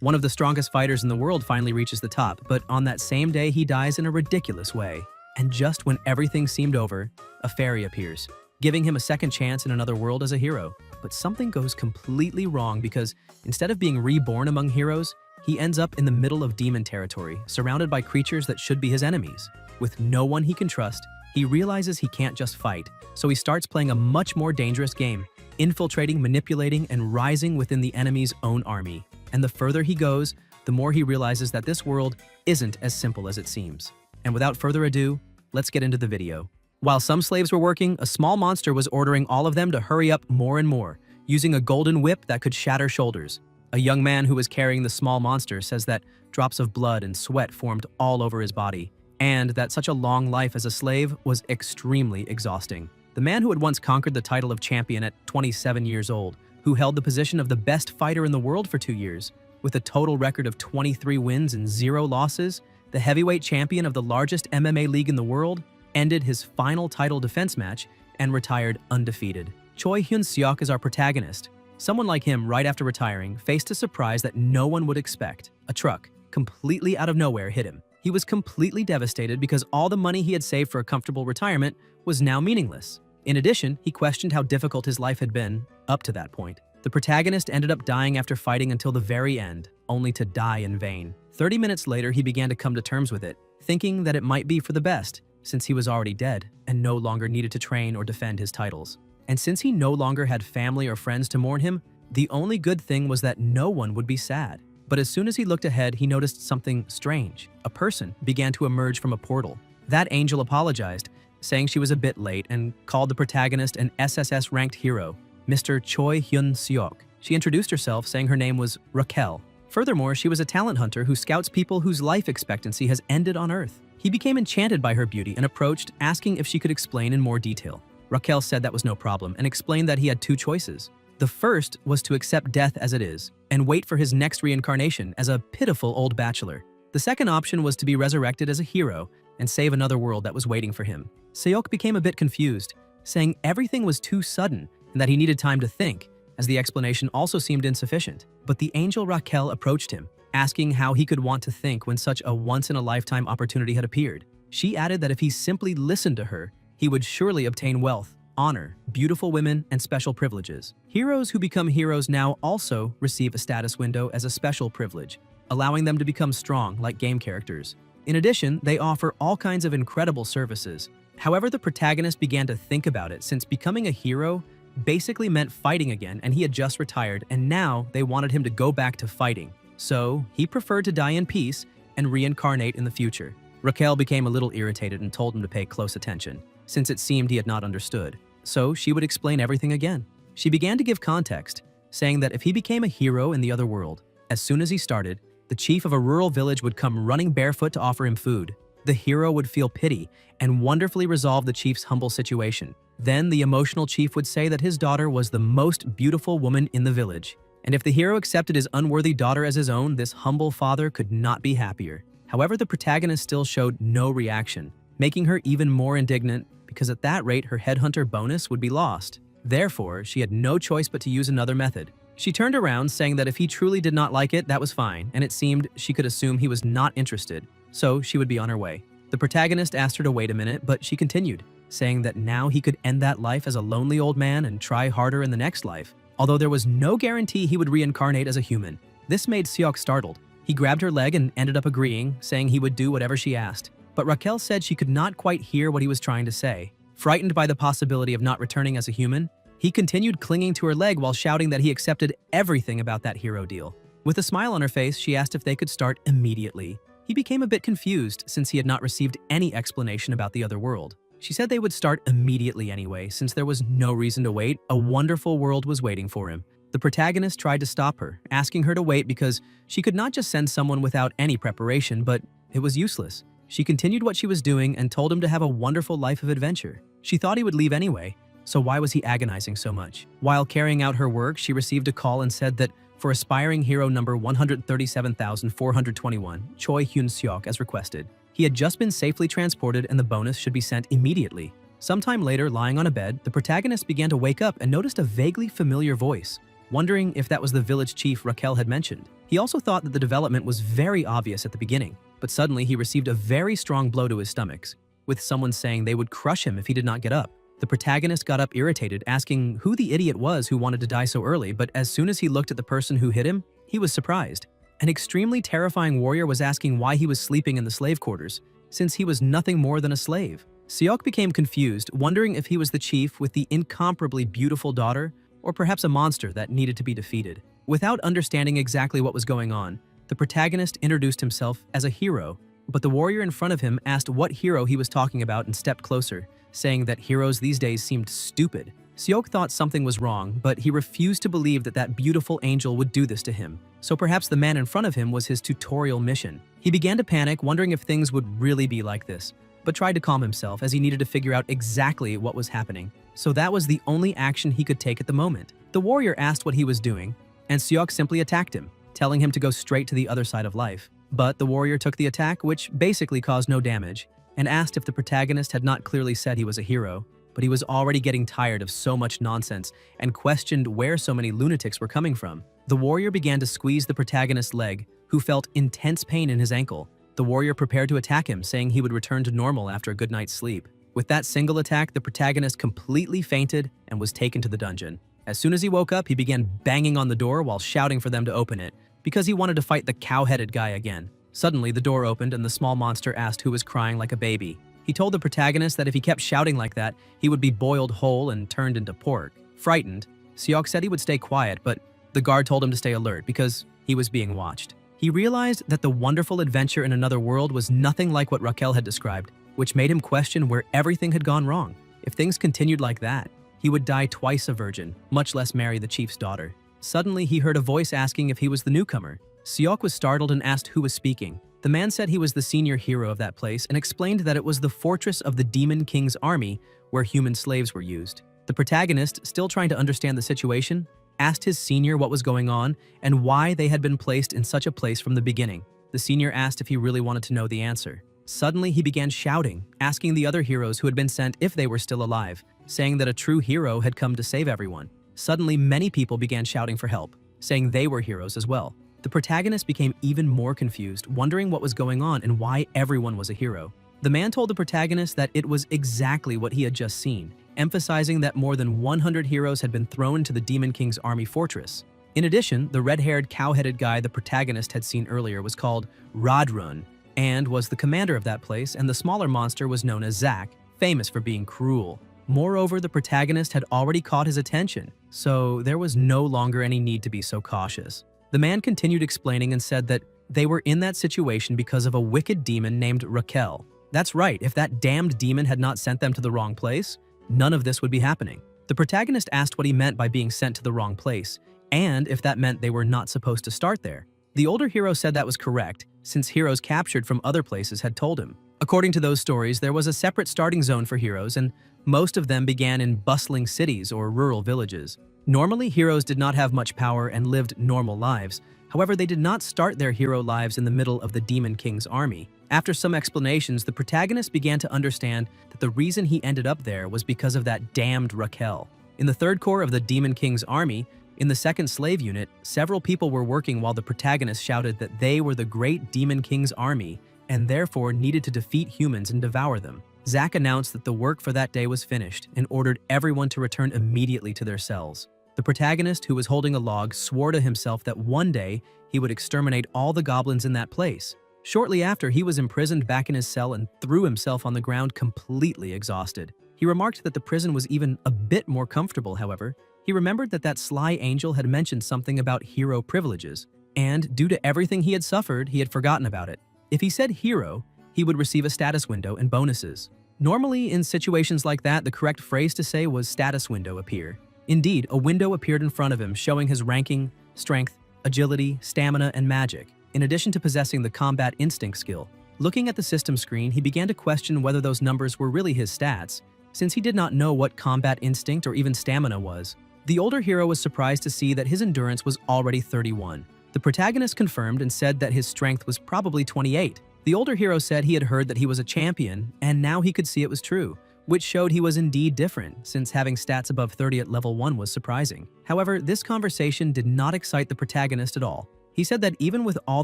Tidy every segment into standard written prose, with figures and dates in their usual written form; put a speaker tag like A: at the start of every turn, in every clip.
A: One of the strongest fighters in the world finally reaches the top, but on that same day he dies in a ridiculous way. And just when everything seemed over, a fairy appears, giving him a second chance in another world as a hero. But something goes completely wrong because instead of being reborn among heroes, he ends up in the middle of demon territory, surrounded by creatures that should be his enemies. With no one he can trust, he realizes he can't just fight, so he starts playing a much more dangerous game, infiltrating, manipulating, and rising within the enemy's own army. And the further he goes, the more he realizes that this world isn't as simple as it seems. And without further ado, let's get into the video. While some slaves were working, a small monster was ordering all of them to hurry up more and more, using a golden whip that could shatter shoulders. A young man who was carrying the small monster says that drops of blood and sweat formed all over his body, and that such a long life as a slave was extremely exhausting. The man who had once conquered the title of champion at 27 years old, who held the position of the best fighter in the world for 2 years, with a total record of 23 wins and 0 losses, the heavyweight champion of the largest MMA league in the world, ended his final title defense match and retired undefeated. Choi Hyun-seok is our protagonist. Someone like him, right after retiring, faced a surprise that no one would expect. A truck, completely out of nowhere, hit him. He was completely devastated because all the money he had saved for a comfortable retirement was now meaningless. In addition, he questioned how difficult his life had been up to that point. The protagonist ended up dying after fighting until the very end, only to die in vain. 30 minutes later, he began to come to terms with it, thinking that it might be for the best, since he was already dead and no longer needed to train or defend his titles. And since he no longer had family or friends to mourn him, the only good thing was that no one would be sad. But as soon as he looked ahead, he noticed something strange. A person began to emerge from a portal. That angel apologized, saying she was a bit late, and called the protagonist an SSS-ranked hero, Mr. Choi Hyun-seok. She introduced herself, saying her name was Raquel. Furthermore, she was a talent hunter who scouts people whose life expectancy has ended on Earth. He became enchanted by her beauty and approached, asking if she could explain in more detail. Raquel said that was no problem and explained that he had 2 choices. The first was to accept death as it is and wait for his next reincarnation as a pitiful old bachelor. The second option was to be resurrected as a hero and save another world that was waiting for him. Seok became a bit confused, saying everything was too sudden and that he needed time to think, as the explanation also seemed insufficient. But the angel Raquel approached him, asking how he could want to think when such a once-in-a-lifetime opportunity had appeared. She added that if he simply listened to her, he would surely obtain wealth, honor, beautiful women, and special privileges. Heroes who become heroes now also receive a status window as a special privilege, allowing them to become strong like game characters. In addition, they offer all kinds of incredible services. However, the protagonist began to think about it, since becoming a hero basically meant fighting again, and he had just retired, and now they wanted him to go back to fighting. So he preferred to die in peace and reincarnate in the future. Raquel became a little irritated and told him to pay close attention, since it seemed he had not understood. So she would explain everything again. She began to give context, saying that if he became a hero in the other world, as soon as he started, the chief of a rural village would come running barefoot to offer him food. The hero would feel pity and wonderfully resolve the chief's humble situation. Then the emotional chief would say that his daughter was the most beautiful woman in the village. And if the hero accepted his unworthy daughter as his own, this humble father could not be happier. However, the protagonist still showed no reaction, making her even more indignant because at that rate her headhunter bonus would be lost. Therefore, she had no choice but to use another method. She turned around, saying that if he truly did not like it, that was fine, and it seemed she could assume he was not interested, so she would be on her way. The protagonist asked her to wait a minute, but she continued, saying that now he could end that life as a lonely old man and try harder in the next life, although there was no guarantee he would reincarnate as a human. This made Seok startled. He grabbed her leg and ended up agreeing, saying he would do whatever she asked. But Raquel said she could not quite hear what he was trying to say. Frightened by the possibility of not returning as a human, he continued clinging to her leg while shouting that he accepted everything about that hero deal. With a smile on her face, she asked if they could start immediately. He became a bit confused since he had not received any explanation about the other world. She said they would start immediately anyway, since there was no reason to wait. A wonderful world was waiting for him. The protagonist tried to stop her, asking her to wait because she could not just send someone without any preparation, but it was useless. She continued what she was doing and told him to have a wonderful life of adventure. She thought he would leave anyway, so why was he agonizing so much? While carrying out her work, she received a call and said that for aspiring hero number 137,421, Choi Hyun-seok as requested. He had just been safely transported and the bonus should be sent immediately. Sometime later, lying on a bed, the protagonist began to wake up and noticed a vaguely familiar voice. wondering if that was the village chief Raquel had mentioned. He also thought that the development was very obvious at the beginning, but suddenly he received a very strong blow to his stomach, with someone saying they would crush him if he did not get up. The protagonist got up irritated, asking who the idiot was who wanted to die so early, but as soon as he looked at the person who hit him, he was surprised. An extremely terrifying warrior was asking why he was sleeping in the slave quarters, since he was nothing more than a slave. Seok became confused, wondering if he was the chief with the incomparably beautiful daughter, or perhaps a monster that needed to be defeated. Without understanding exactly what was going on, the protagonist introduced himself as a hero, but the warrior in front of him asked what hero he was talking about and stepped closer, saying that heroes these days seemed stupid. Seok thought something was wrong, but he refused to believe that that beautiful angel would do this to him. So perhaps the man in front of him was his tutorial mission. He began to panic, wondering if things would really be like this, but tried to calm himself as he needed to figure out exactly what was happening. So that was the only action he could take at the moment. The warrior asked what he was doing, and Seok simply attacked him, telling him to go straight to the other side of life. But the warrior took the attack, which basically caused no damage, and asked if the protagonist had not clearly said he was a hero, but he was already getting tired of so much nonsense and questioned where so many lunatics were coming from. The warrior began to squeeze the protagonist's leg, who felt intense pain in his ankle. The warrior prepared to attack him, saying he would return to normal after a good night's sleep. With that single attack, the protagonist completely fainted and was taken to the dungeon. As soon as he woke up, he began banging on the door while shouting for them to open it, because he wanted to fight the cow-headed guy again. Suddenly, the door opened and the small monster asked who was crying like a baby. He told the protagonist that if he kept shouting like that, he would be boiled whole and turned into pork. Frightened, Seok said he would stay quiet, but the guard told him to stay alert because he was being watched. He realized that the wonderful adventure in another world was nothing like what Raquel had described, which made him question where everything had gone wrong. If things continued like that, he would die twice a virgin, much less marry the chief's daughter. Suddenly, he heard a voice asking if he was the newcomer. Seok was startled and asked who was speaking. The man said he was the senior hero of that place and explained that it was the fortress of the Demon King's army where human slaves were used. The protagonist, still trying to understand the situation, asked his senior what was going on and why they had been placed in such a place from the beginning. The senior asked if he really wanted to know the answer. Suddenly, he began shouting, asking the other heroes who had been sent if they were still alive, saying that a true hero had come to save everyone. Suddenly, many people began shouting for help, saying they were heroes as well. The protagonist became even more confused, wondering what was going on and why everyone was a hero. The man told the protagonist that it was exactly what he had just seen, emphasizing that more than 100 heroes had been thrown to the Demon King's army fortress. In addition, the red-haired, cow-headed guy the protagonist had seen earlier was called Raidrun and was the commander of that place, and the smaller monster was known as Zack, famous for being cruel. Moreover, the protagonist had already caught his attention, so there was no longer any need to be so cautious. The man continued explaining and said that they were in that situation because of a wicked demon named Raquel. That's right, if that damned demon had not sent them to the wrong place, none of this would be happening. The protagonist asked what he meant by being sent to the wrong place, and if that meant they were not supposed to start there. The older hero said that was correct, since heroes captured from other places had told him. According to those stories, there was a separate starting zone for heroes, and most of them began in bustling cities or rural villages. Normally, heroes did not have much power and lived normal lives. However, they did not start their hero lives in the middle of the Demon King's army. After some explanations, the protagonist began to understand that the reason he ended up there was because of that damned Raquel. In the third corps of the Demon King's army, in the second slave unit, several people were working while the protagonist shouted that they were the great Demon King's army and therefore needed to defeat humans and devour them. Zack announced that the work for that day was finished and ordered everyone to return immediately to their cells. The protagonist, who was holding a log, swore to himself that one day he would exterminate all the goblins in that place. Shortly after, he was imprisoned back in his cell and threw himself on the ground completely exhausted. He remarked that the prison was even a bit more comfortable, however. He remembered that sly angel had mentioned something about hero privileges, and due to everything he had suffered, he had forgotten about it. If he said hero, he would receive a status window and bonuses. Normally, in situations like that, the correct phrase to say was status window appear. Indeed, a window appeared in front of him showing his ranking, strength, agility, stamina, and magic, in addition to possessing the combat instinct skill. Looking at the system screen, he began to question whether those numbers were really his stats, since he did not know what combat instinct or even stamina was. The older hero was surprised to see that his endurance was already 31. The protagonist confirmed and said that his strength was probably 28. The older hero said he had heard that he was a champion, and now he could see it was true. which showed he was indeed different, since having stats above 30 at level 1 was surprising. However, this conversation did not excite the protagonist at all. He said that even with all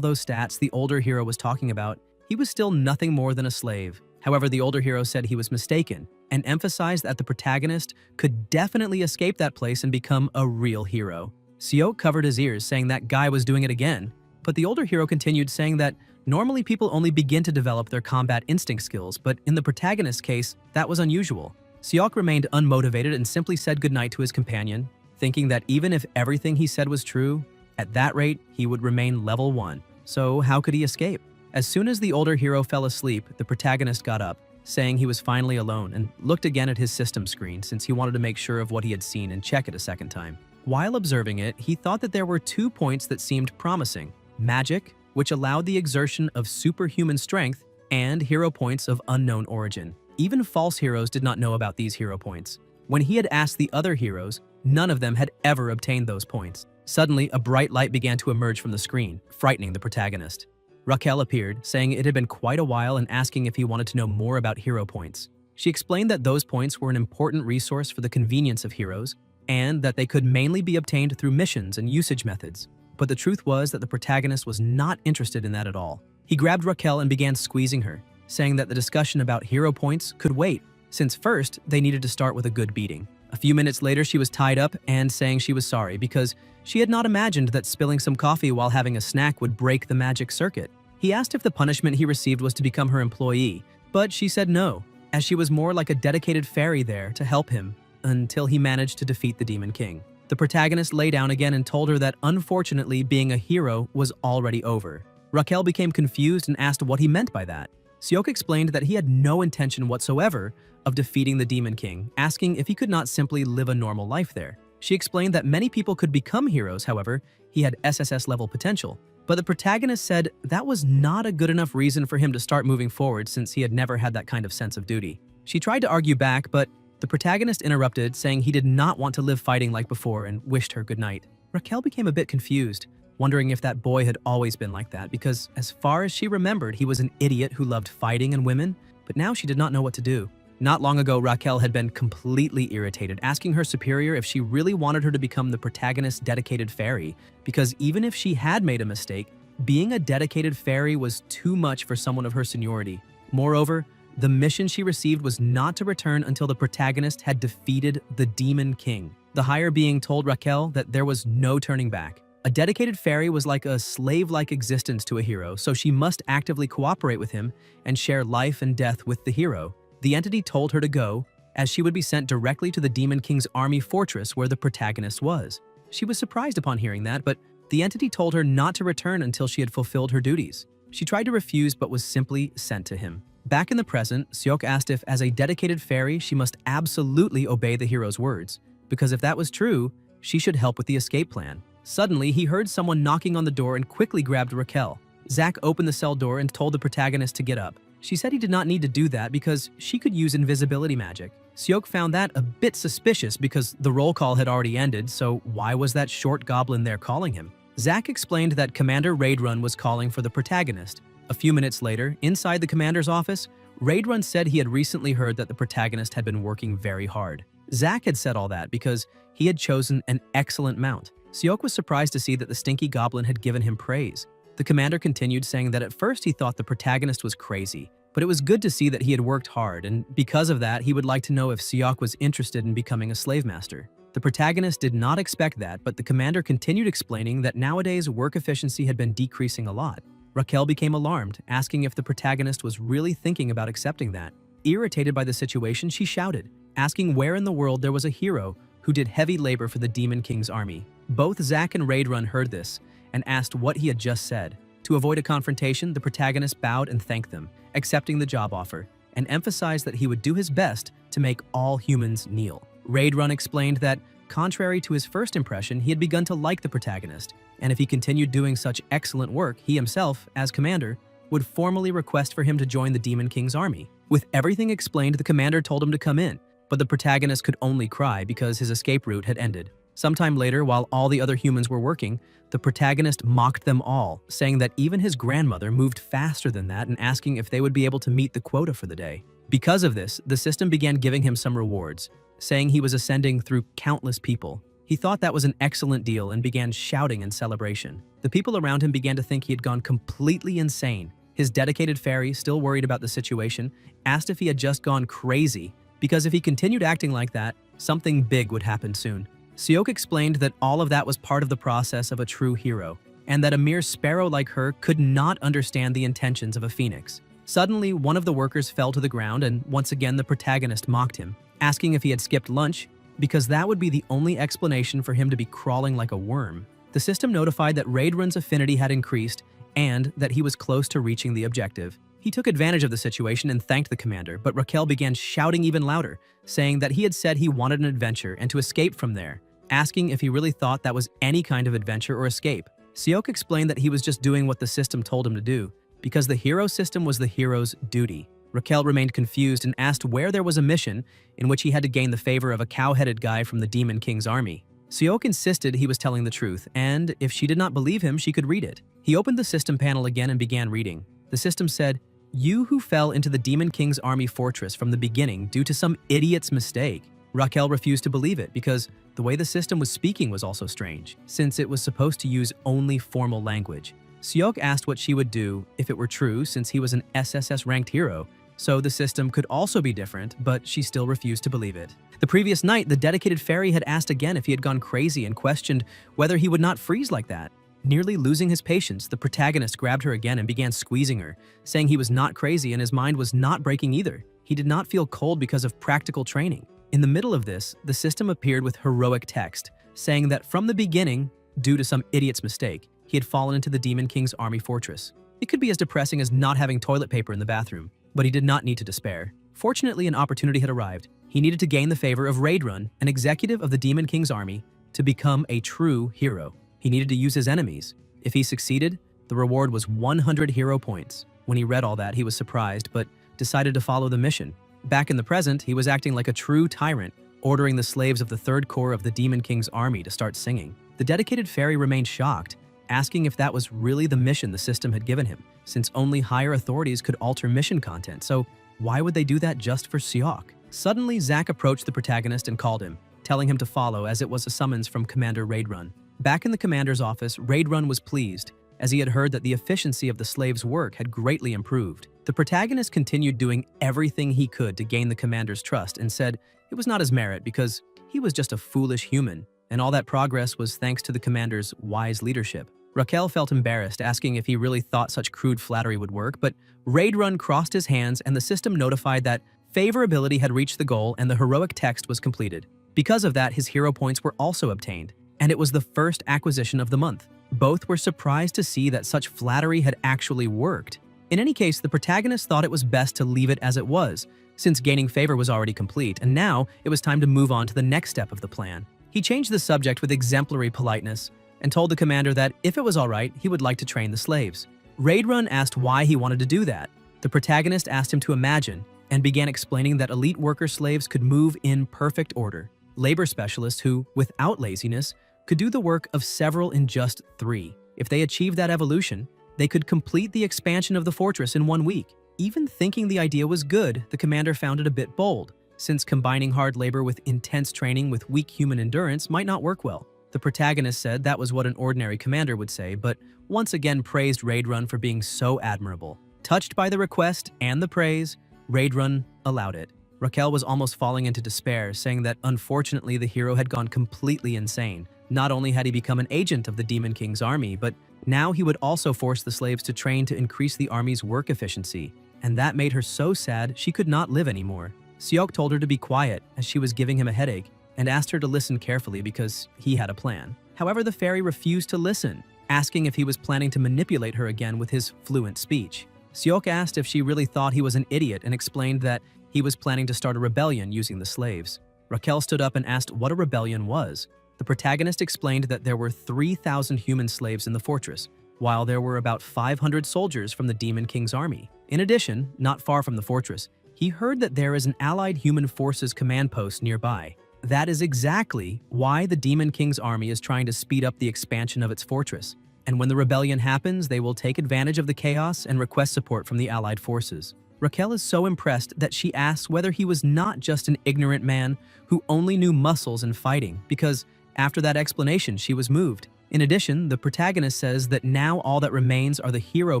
A: those stats the older hero was talking about, he was still nothing more than a slave. However, the older hero said he was mistaken, and emphasized that the protagonist could definitely escape that place and become a real hero. Seok covered his ears, saying that guy was doing it again, but the older hero continued, saying that normally people only begin to develop their combat instinct skills, but in the protagonist's case, that was unusual. Seok remained unmotivated and simply said goodnight to his companion, thinking that even if everything he said was true, at that rate, he would remain level 1. So how could he escape? As soon as the older hero fell asleep, the protagonist got up, saying he was finally alone, and looked again at his system screen since he wanted to make sure of what he had seen and check it a second time. While observing it, he thought that there were 2 points that seemed promising: magic, which allowed the exertion of superhuman strength, and hero points of unknown origin. Even false heroes did not know about these hero points. When he had asked the other heroes, none of them had ever obtained those points. Suddenly, a bright light began to emerge from the screen, frightening the protagonist. Raquel appeared, saying it had been quite a while and asking if he wanted to know more about hero points. She explained that those points were an important resource for the convenience of heroes, and that they could mainly be obtained through missions and usage methods. But the truth was that the protagonist was not interested in that at all. He grabbed Raquel and began squeezing her, saying that the discussion about hero points could wait, since first they needed to start with a good beating. A few minutes later, she was tied up and saying she was sorry because she had not imagined that spilling some coffee while having a snack would break the magic circuit. He asked if the punishment he received was to become her employee, but she said no, as she was more like a dedicated fairy there to help him until he managed to defeat the Demon King. The protagonist lay down again and told her that unfortunately being a hero was already over. Raquel became confused and asked what he meant by that. Seok explained that he had no intention whatsoever of defeating the Demon King, asking if he could not simply live a normal life there. She explained that many people could become heroes, however, he had SSS level potential. But the protagonist said that was not a good enough reason for him to start moving forward since he had never had that kind of sense of duty. She tried to argue back, but the protagonist interrupted, saying he did not want to live fighting like before and wished her goodnight. Raquel became a bit confused, wondering if that boy had always been like that because as far as she remembered, he was an idiot who loved fighting and women, but now she did not know what to do. Not long ago, Raquel had been completely irritated, asking her superior if she really wanted her to become the protagonist's dedicated fairy, because even if she had made a mistake, being a dedicated fairy was too much for someone of her seniority. Moreover, the mission she received was not to return until the protagonist had defeated the Demon King. The higher being told Raquel that there was no turning back. A dedicated fairy was like a slave-like existence to a hero, so she must actively cooperate with him and share life and death with the hero. The entity told her to go, as she would be sent directly to the Demon King's army fortress where the protagonist was. She was surprised upon hearing that, but the entity told her not to return until she had fulfilled her duties. She tried to refuse but was simply sent to him. Back in the present, Seok asked if, as a dedicated fairy, she must absolutely obey the hero's words, because if that was true, she should help with the escape plan. Suddenly, he heard someone knocking on the door and quickly grabbed Raquel. Zack opened the cell door and told the protagonist to get up. She said he did not need to do that because she could use invisibility magic. Seok found that a bit suspicious because the roll call had already ended, so why was that short goblin there calling him? Zack explained that Commander Raidrun was calling for the protagonist. A few minutes later, inside the commander's office, Raidrun said he had recently heard that the protagonist had been working very hard. Zack had said all that because he had chosen an excellent mount. Seok was surprised to see that the stinky goblin had given him praise. The commander continued, saying that at first he thought the protagonist was crazy, but it was good to see that he had worked hard, and because of that, he would like to know if Seok was interested in becoming a slave master. The protagonist did not expect that, but the commander continued explaining that nowadays work efficiency had been decreasing a lot. Raquel became alarmed, asking if the protagonist was really thinking about accepting that. Irritated by the situation, she shouted, asking where in the world there was a hero who did heavy labor for the Demon King's army. Both Zack and Raidrun heard this and asked what he had just said. To avoid a confrontation, the protagonist bowed and thanked them, accepting the job offer, and emphasized that he would do his best to make all humans kneel. Raidrun explained that, contrary to his first impression, he had begun to like the protagonist, and if he continued doing such excellent work, he himself, as commander, would formally request for him to join the Demon King's army. With everything explained, the commander told him to come in, but the protagonist could only cry because his escape route had ended. Sometime later, while all the other humans were working, the protagonist mocked them all, saying that even his grandmother moved faster than that and asking if they would be able to meet the quota for the day. Because of this, the system began giving him some rewards, saying he was ascending through countless people. He thought that was an excellent deal and began shouting in celebration. The people around him began to think he had gone completely insane. His dedicated fairy, still worried about the situation, asked if he had just gone crazy, because if he continued acting like that, something big would happen soon. Seok explained that all of that was part of the process of a true hero, and that a mere sparrow like her could not understand the intentions of a phoenix. Suddenly, one of the workers fell to the ground, and once again the protagonist mocked him, asking if he had skipped lunch, because that would be the only explanation for him to be crawling like a worm. The system notified that Raidrun's affinity had increased and that he was close to reaching the objective. He took advantage of the situation and thanked the commander, but Raquel began shouting even louder, saying that he had said he wanted an adventure and to escape from there, asking if he really thought that was any kind of adventure or escape. Seok explained that he was just doing what the system told him to do, because the hero system was the hero's duty. Raquel remained confused and asked where there was a mission in which he had to gain the favor of a cow-headed guy from the Demon King's army. Seok insisted he was telling the truth, and if she did not believe him, she could read it. He opened the system panel again and began reading. The system said, "You who fell into the Demon King's army fortress from the beginning due to some idiot's mistake." Raquel refused to believe it because the way the system was speaking was also strange, since it was supposed to use only formal language. Seok asked what she would do if it were true, since he was an SSS-ranked hero, so the system could also be different, but she still refused to believe it. The previous night, the dedicated fairy had asked again if he had gone crazy and questioned whether he would not freeze like that. Nearly losing his patience, the protagonist grabbed her again and began squeezing her, saying he was not crazy and his mind was not breaking either. He did not feel cold because of practical training. In the middle of this, the system appeared with heroic text, saying that from the beginning, due to some idiot's mistake, he had fallen into the Demon King's army fortress. It could be as depressing as not having toilet paper in the bathroom, but he did not need to despair. Fortunately, an opportunity had arrived. He needed to gain the favor of Raidrun, an executive of the Demon King's army, to become a true hero. He needed to use his enemies. If he succeeded, the reward was 100 hero points. When he read all that, he was surprised, but decided to follow the mission. Back in the present, he was acting like a true tyrant, ordering the slaves of the Third Corps of the Demon King's army to start singing. The dedicated fairy remained shocked, asking if that was really the mission the system had given him, since only higher authorities could alter mission content, so why would they do that just for Seok? Suddenly, Zack approached the protagonist and called him, telling him to follow as it was a summons from Commander Raidrun. Back in the commander's office, Raidrun was pleased, as he had heard that the efficiency of the slaves' work had greatly improved. The protagonist continued doing everything he could to gain the commander's trust and said it was not his merit because he was just a foolish human, and all that progress was thanks to the commander's wise leadership. Raquel felt embarrassed, asking if he really thought such crude flattery would work, but Raidrun crossed his hands and the system notified that favorability had reached the goal and the heroic text was completed. Because of that, his hero points were also obtained, and it was the first acquisition of the month. Both were surprised to see that such flattery had actually worked. In any case, the protagonist thought it was best to leave it as it was, since gaining favor was already complete, and now it was time to move on to the next step of the plan. He changed the subject with exemplary politeness, and told the commander that if it was alright, he would like to train the slaves. Raidrun asked why he wanted to do that. The protagonist asked him to imagine, and began explaining that elite worker slaves could move in perfect order. Labor specialists who, without laziness, could do the work of several in just 3. If they achieved that evolution, they could complete the expansion of the fortress in 1 week. Even thinking the idea was good, the commander found it a bit bold, since combining hard labor with intense training with weak human endurance might not work well. The protagonist said that was what an ordinary commander would say, but once again praised Raidrun for being so admirable. Touched by the request and the praise, Raidrun allowed it. Raquel was almost falling into despair, saying that unfortunately the hero had gone completely insane. Not only had he become an agent of the Demon King's army, but now he would also force the slaves to train to increase the army's work efficiency, and that made her so sad she could not live anymore. Seok told her to be quiet as she was giving him a headache, and asked her to listen carefully because he had a plan. However, the fairy refused to listen, asking if he was planning to manipulate her again with his fluent speech. Seok asked if she really thought he was an idiot and explained that he was planning to start a rebellion using the slaves. Raquel stood up and asked what a rebellion was. The protagonist explained that there were 3,000 human slaves in the fortress, while there were about 500 soldiers from the Demon King's army. In addition, not far from the fortress, he heard that there is an allied human forces command post nearby. That is exactly why the Demon King's army is trying to speed up the expansion of its fortress. And when the rebellion happens, they will take advantage of the chaos and request support from the allied forces. Raquel is so impressed that she asks whether he was not just an ignorant man who only knew muscles and fighting, because after that explanation, she was moved. In addition, the protagonist says that now all that remains are the hero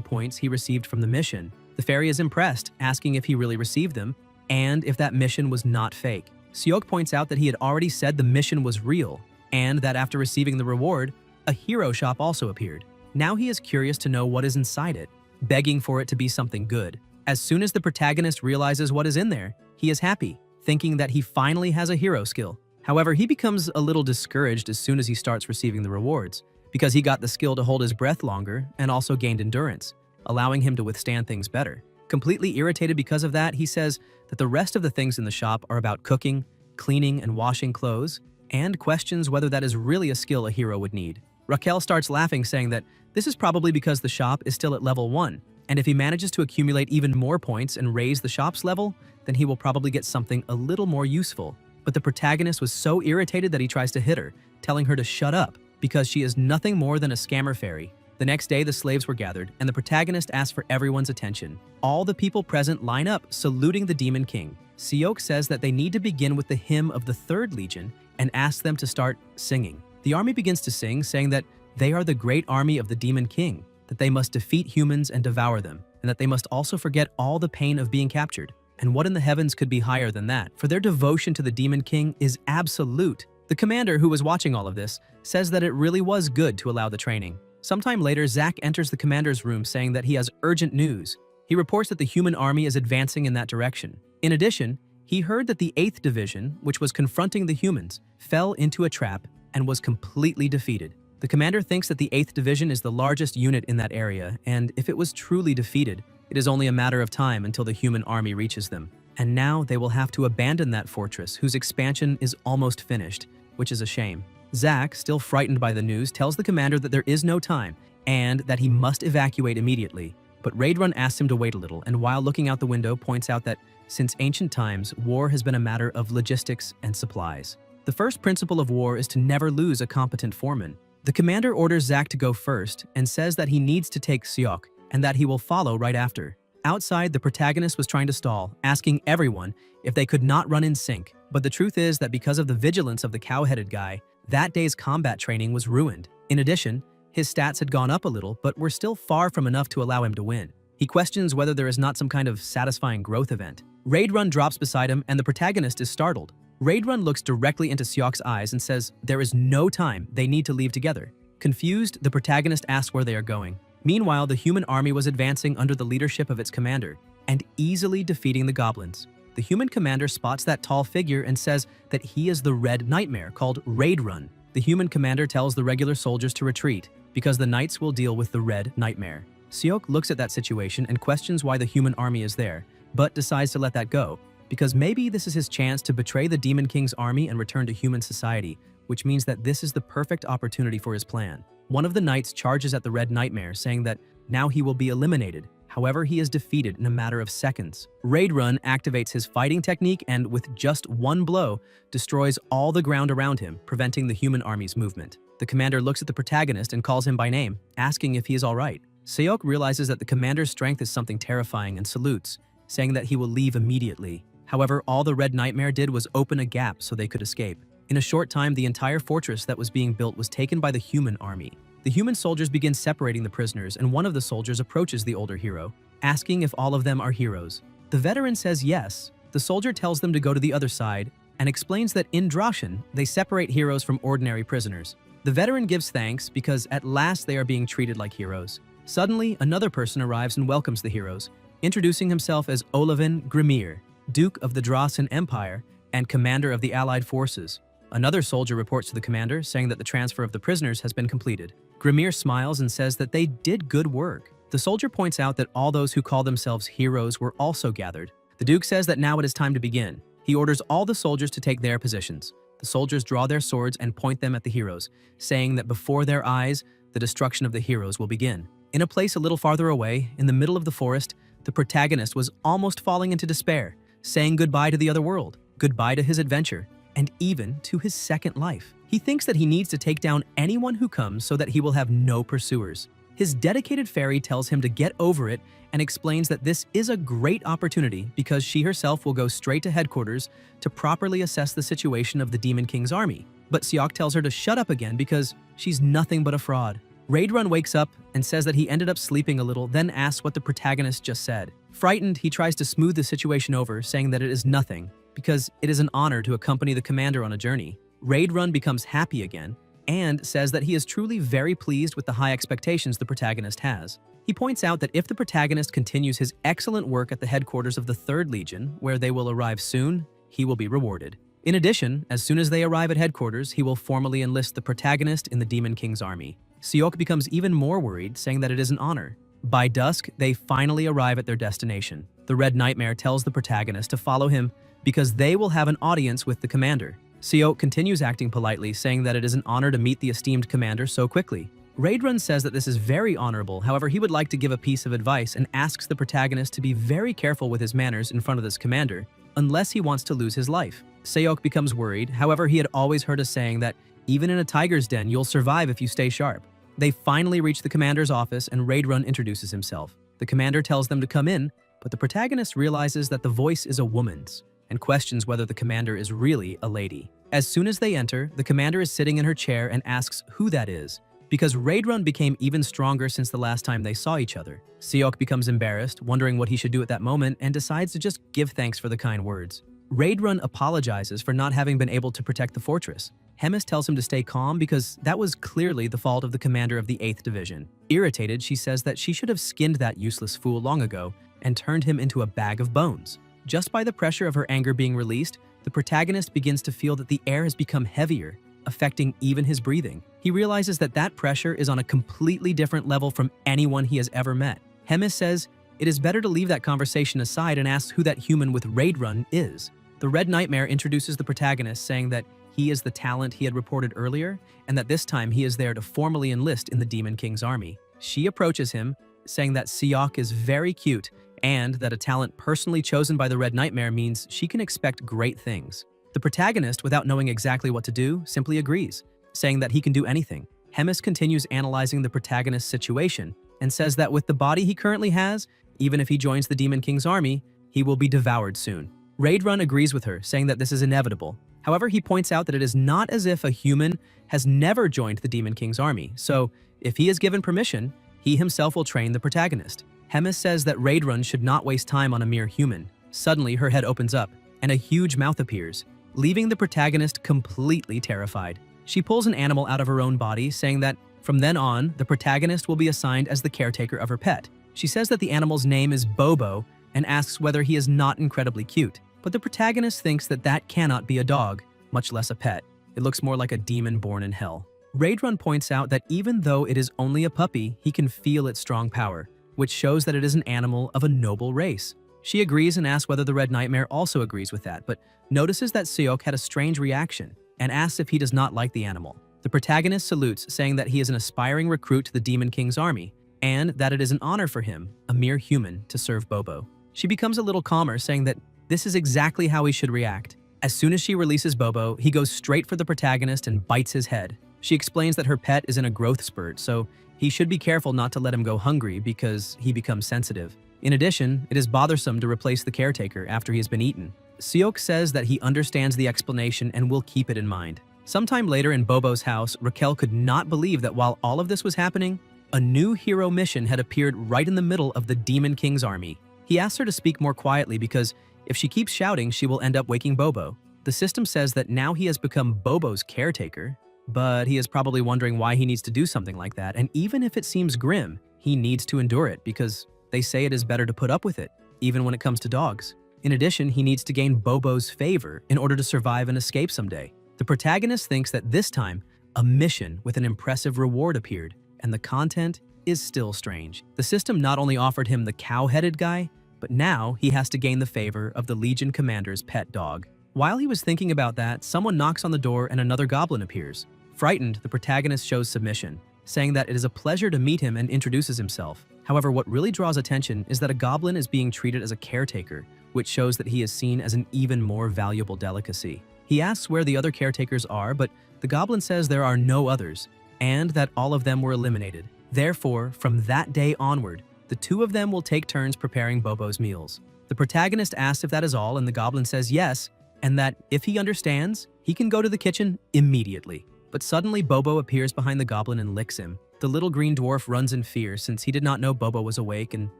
A: points he received from the mission. The fairy is impressed, asking if he really received them, and if that mission was not fake. Seok points out that he had already said the mission was real, and that after receiving the reward, a hero shop also appeared. Now he is curious to know what is inside it, begging for it to be something good. As soon as the protagonist realizes what is in there, he is happy, thinking that he finally has a hero skill. However, he becomes a little discouraged as soon as he starts receiving the rewards, because he got the skill to hold his breath longer and also gained endurance, allowing him to withstand things better. Completely irritated because of that, he says that the rest of the things in the shop are about cooking, cleaning, and washing clothes, and questions whether that is really a skill a hero would need. Raquel starts laughing, saying that this is probably because the shop is still at level 1, and if he manages to accumulate even more points and raise the shop's level, then he will probably get something a little more useful. But the protagonist was so irritated that he tries to hit her, telling her to shut up, because she is nothing more than a scammer fairy. The next day, the slaves were gathered, and the protagonist asked for everyone's attention. All the people present line up, saluting the Demon King. Seok says that they need to begin with the hymn of the Third Legion and asks them to start singing. The army begins to sing, saying that they are the great army of the Demon King, that they must defeat humans and devour them, and that they must also forget all the pain of being captured. And what in the heavens could be higher than that? For their devotion to the Demon King is absolute. The commander, who was watching all of this, says that it really was good to allow the training. Sometime later, Zack enters the commander's room saying that he has urgent news. He reports that the human army is advancing in that direction. In addition, he heard that the 8th Division, which was confronting the humans, fell into a trap and was completely defeated. The commander thinks that the 8th Division is the largest unit in that area, and if it was truly defeated, it is only a matter of time until the human army reaches them. And now they will have to abandon that fortress, whose expansion is almost finished, which is a shame. Zack, still frightened by the news, tells the commander that there is no time and that he must evacuate immediately. But Raidrun asks him to wait a little, and while looking out the window, points out that since ancient times, war has been a matter of logistics and supplies. The first principle of war is to never lose a competent foreman. The commander orders Zack to go first and says that he needs to take Seok and that he will follow right after. Outside, the protagonist was trying to stall, asking everyone if they could not run in sync. But the truth is that because of the vigilance of the cow-headed guy, that day's combat training was ruined. In addition, his stats had gone up a little, but were still far from enough to allow him to win. He questions whether there is not some kind of satisfying growth event. Raidrun drops beside him, and the protagonist is startled. Raidrun looks directly into Seok's eyes and says there is no time, they need to leave together. Confused, the protagonist asks where they are going. Meanwhile, the human army was advancing under the leadership of its commander and easily defeating the goblins. The human commander spots that tall figure and says that he is the Red Nightmare called Raidrun. The human commander tells the regular soldiers to retreat because the knights will deal with the Red Nightmare. Seok looks at that situation and questions why the human army is there, but decides to let that go because maybe this is his chance to betray the Demon King's army and return to human society, which means that this is the perfect opportunity for his plan. One of the knights charges at the Red Nightmare, saying that now he will be eliminated. However, he is defeated in a matter of seconds. Raidrun activates his fighting technique and, with just one blow, destroys all the ground around him, preventing the human army's movement. The commander looks at the protagonist and calls him by name, asking if he is all right. Seok realizes that the commander's strength is something terrifying and salutes, saying that he will leave immediately. However, all the Red Nightmare did was open a gap so they could escape. In a short time, the entire fortress that was being built was taken by the human army. The human soldiers begin separating the prisoners, and one of the soldiers approaches the older hero, asking if all of them are heroes. The veteran says yes. The soldier tells them to go to the other side and explains that in Droshan, they separate heroes from ordinary prisoners. The veteran gives thanks because at last they are being treated like heroes. Suddenly, another person arrives and welcomes the heroes, introducing himself as Olivin Grimir, Duke of the Drossen Empire and commander of the Allied forces. Another soldier reports to the commander, saying that the transfer of the prisoners has been completed. Grimir smiles and says that they did good work. The soldier points out that all those who call themselves heroes were also gathered. The Duke says that now it is time to begin. He orders all the soldiers to take their positions. The soldiers draw their swords and point them at the heroes, saying that before their eyes, the destruction of the heroes will begin. In a place a little farther away, in the middle of the forest, the protagonist was almost falling into despair, saying goodbye to the other world, goodbye to his adventure, and even to his second life. He thinks that he needs to take down anyone who comes so that he will have no pursuers. His dedicated fairy tells him to get over it and explains that this is a great opportunity because she herself will go straight to headquarters to properly assess the situation of the Demon King's army. But Seok tells her to shut up again because she's nothing but a fraud. Raidrun wakes up and says that he ended up sleeping a little, then asks what the protagonist just said. Frightened, he tries to smooth the situation over, saying that it is nothing, because it is an honor to accompany the commander on a journey. Raidrun becomes happy again, and says that he is truly very pleased with the high expectations the protagonist has. He points out that if the protagonist continues his excellent work at the headquarters of the 3rd Legion, where they will arrive soon, he will be rewarded. In addition, as soon as they arrive at headquarters, he will formally enlist the protagonist in the Demon King's army. Seok becomes even more worried, saying that it is an honor. By dusk, they finally arrive at their destination. The Red Nightmare tells the protagonist to follow him because they will have an audience with the commander. Seok continues acting politely, saying that it is an honor to meet the esteemed commander so quickly. Raidrun says that this is very honorable, however he would like to give a piece of advice and asks the protagonist to be very careful with his manners in front of this commander, unless he wants to lose his life. Seok becomes worried, however he had always heard a saying that even in a tiger's den you'll survive if you stay sharp. They finally reach the commander's office and Raidrun introduces himself. The commander tells them to come in, but the protagonist realizes that the voice is a woman's and questions whether the commander is really a lady. As soon as they enter, the commander is sitting in her chair and asks who that is, because Raidrun became even stronger since the last time they saw each other. Seok becomes embarrassed, wondering what he should do at that moment, and decides to just give thanks for the kind words. Raidrun apologizes for not having been able to protect the fortress. Hemis tells him to stay calm because that was clearly the fault of the commander of the 8th Division. Irritated, she says that she should have skinned that useless fool long ago and turned him into a bag of bones. Just by the pressure of her anger being released, the protagonist begins to feel that the air has become heavier, affecting even his breathing. He realizes that that pressure is on a completely different level from anyone he has ever met. Hemis says it is better to leave that conversation aside and asks who that human with Raidrun is. The Red Nightmare introduces the protagonist, saying that he is the talent he had reported earlier, and that this time he is there to formally enlist in the Demon King's army. She approaches him, saying that Seok is very cute, and that a talent personally chosen by the Red Nightmare means she can expect great things. The protagonist, without knowing exactly what to do, simply agrees, saying that he can do anything. Hemis continues analyzing the protagonist's situation, and says that with the body he currently has, even if he joins the Demon King's army, he will be devoured soon. Raidrun agrees with her, saying that this is inevitable. However, he points out that it is not as if a human has never joined the Demon King's army, so if he is given permission, he himself will train the protagonist. Hemis says that Raidrun should not waste time on a mere human. Suddenly, her head opens up, and a huge mouth appears, leaving the protagonist completely terrified. She pulls an animal out of her own body, saying that from then on, the protagonist will be assigned as the caretaker of her pet. She says that the animal's name is Bobo and asks whether he is not incredibly cute. But the protagonist thinks that that cannot be a dog, much less a pet. It looks more like a demon born in hell. Raidrun points out that even though it is only a puppy, he can feel its strong power, which shows that it is an animal of a noble race. She agrees and asks whether the Red Nightmare also agrees with that, but notices that Seok had a strange reaction and asks if he does not like the animal. The protagonist salutes, saying that he is an aspiring recruit to the Demon King's army, and that it is an honor for him, a mere human, to serve Bobo. She becomes a little calmer, saying that this is exactly how he should react. As soon as she releases Bobo, he goes straight for the protagonist and bites his head. She explains that her pet is in a growth spurt, so he should be careful not to let him go hungry because he becomes sensitive. In addition, it is bothersome to replace the caretaker after he has been eaten. Seok says that he understands the explanation and will keep it in mind. Sometime later in Bobo's house, Raquel could not believe that while all of this was happening, a new hero mission had appeared right in the middle of the Demon King's army. He asks her to speak more quietly because if she keeps shouting, she will end up waking Bobo. The system says that now he has become Bobo's caretaker, but he is probably wondering why he needs to do something like that, and even if it seems grim, he needs to endure it because they say it is better to put up with it, even when it comes to dogs. In addition, he needs to gain Bobo's favor in order to survive and escape someday. The protagonist thinks that this time, a mission with an impressive reward appeared, and the content is still strange. The system not only offered him the cow-headed guy, but now he has to gain the favor of the Legion commander's pet dog. While he was thinking about that, someone knocks on the door and another goblin appears. Frightened, the protagonist shows submission, saying that it is a pleasure to meet him and introduces himself. However, what really draws attention is that a goblin is being treated as a caretaker, which shows that he is seen as an even more valuable delicacy. He asks where the other caretakers are, but the goblin says there are no others, and that all of them were eliminated. Therefore, from that day onward, the two of them will take turns preparing Bobo's meals. The protagonist asks if that is all, and the goblin says yes, and that if he understands, he can go to the kitchen immediately. But suddenly Bobo appears behind the goblin and licks him. The little green dwarf runs in fear since he did not know Bobo was awake and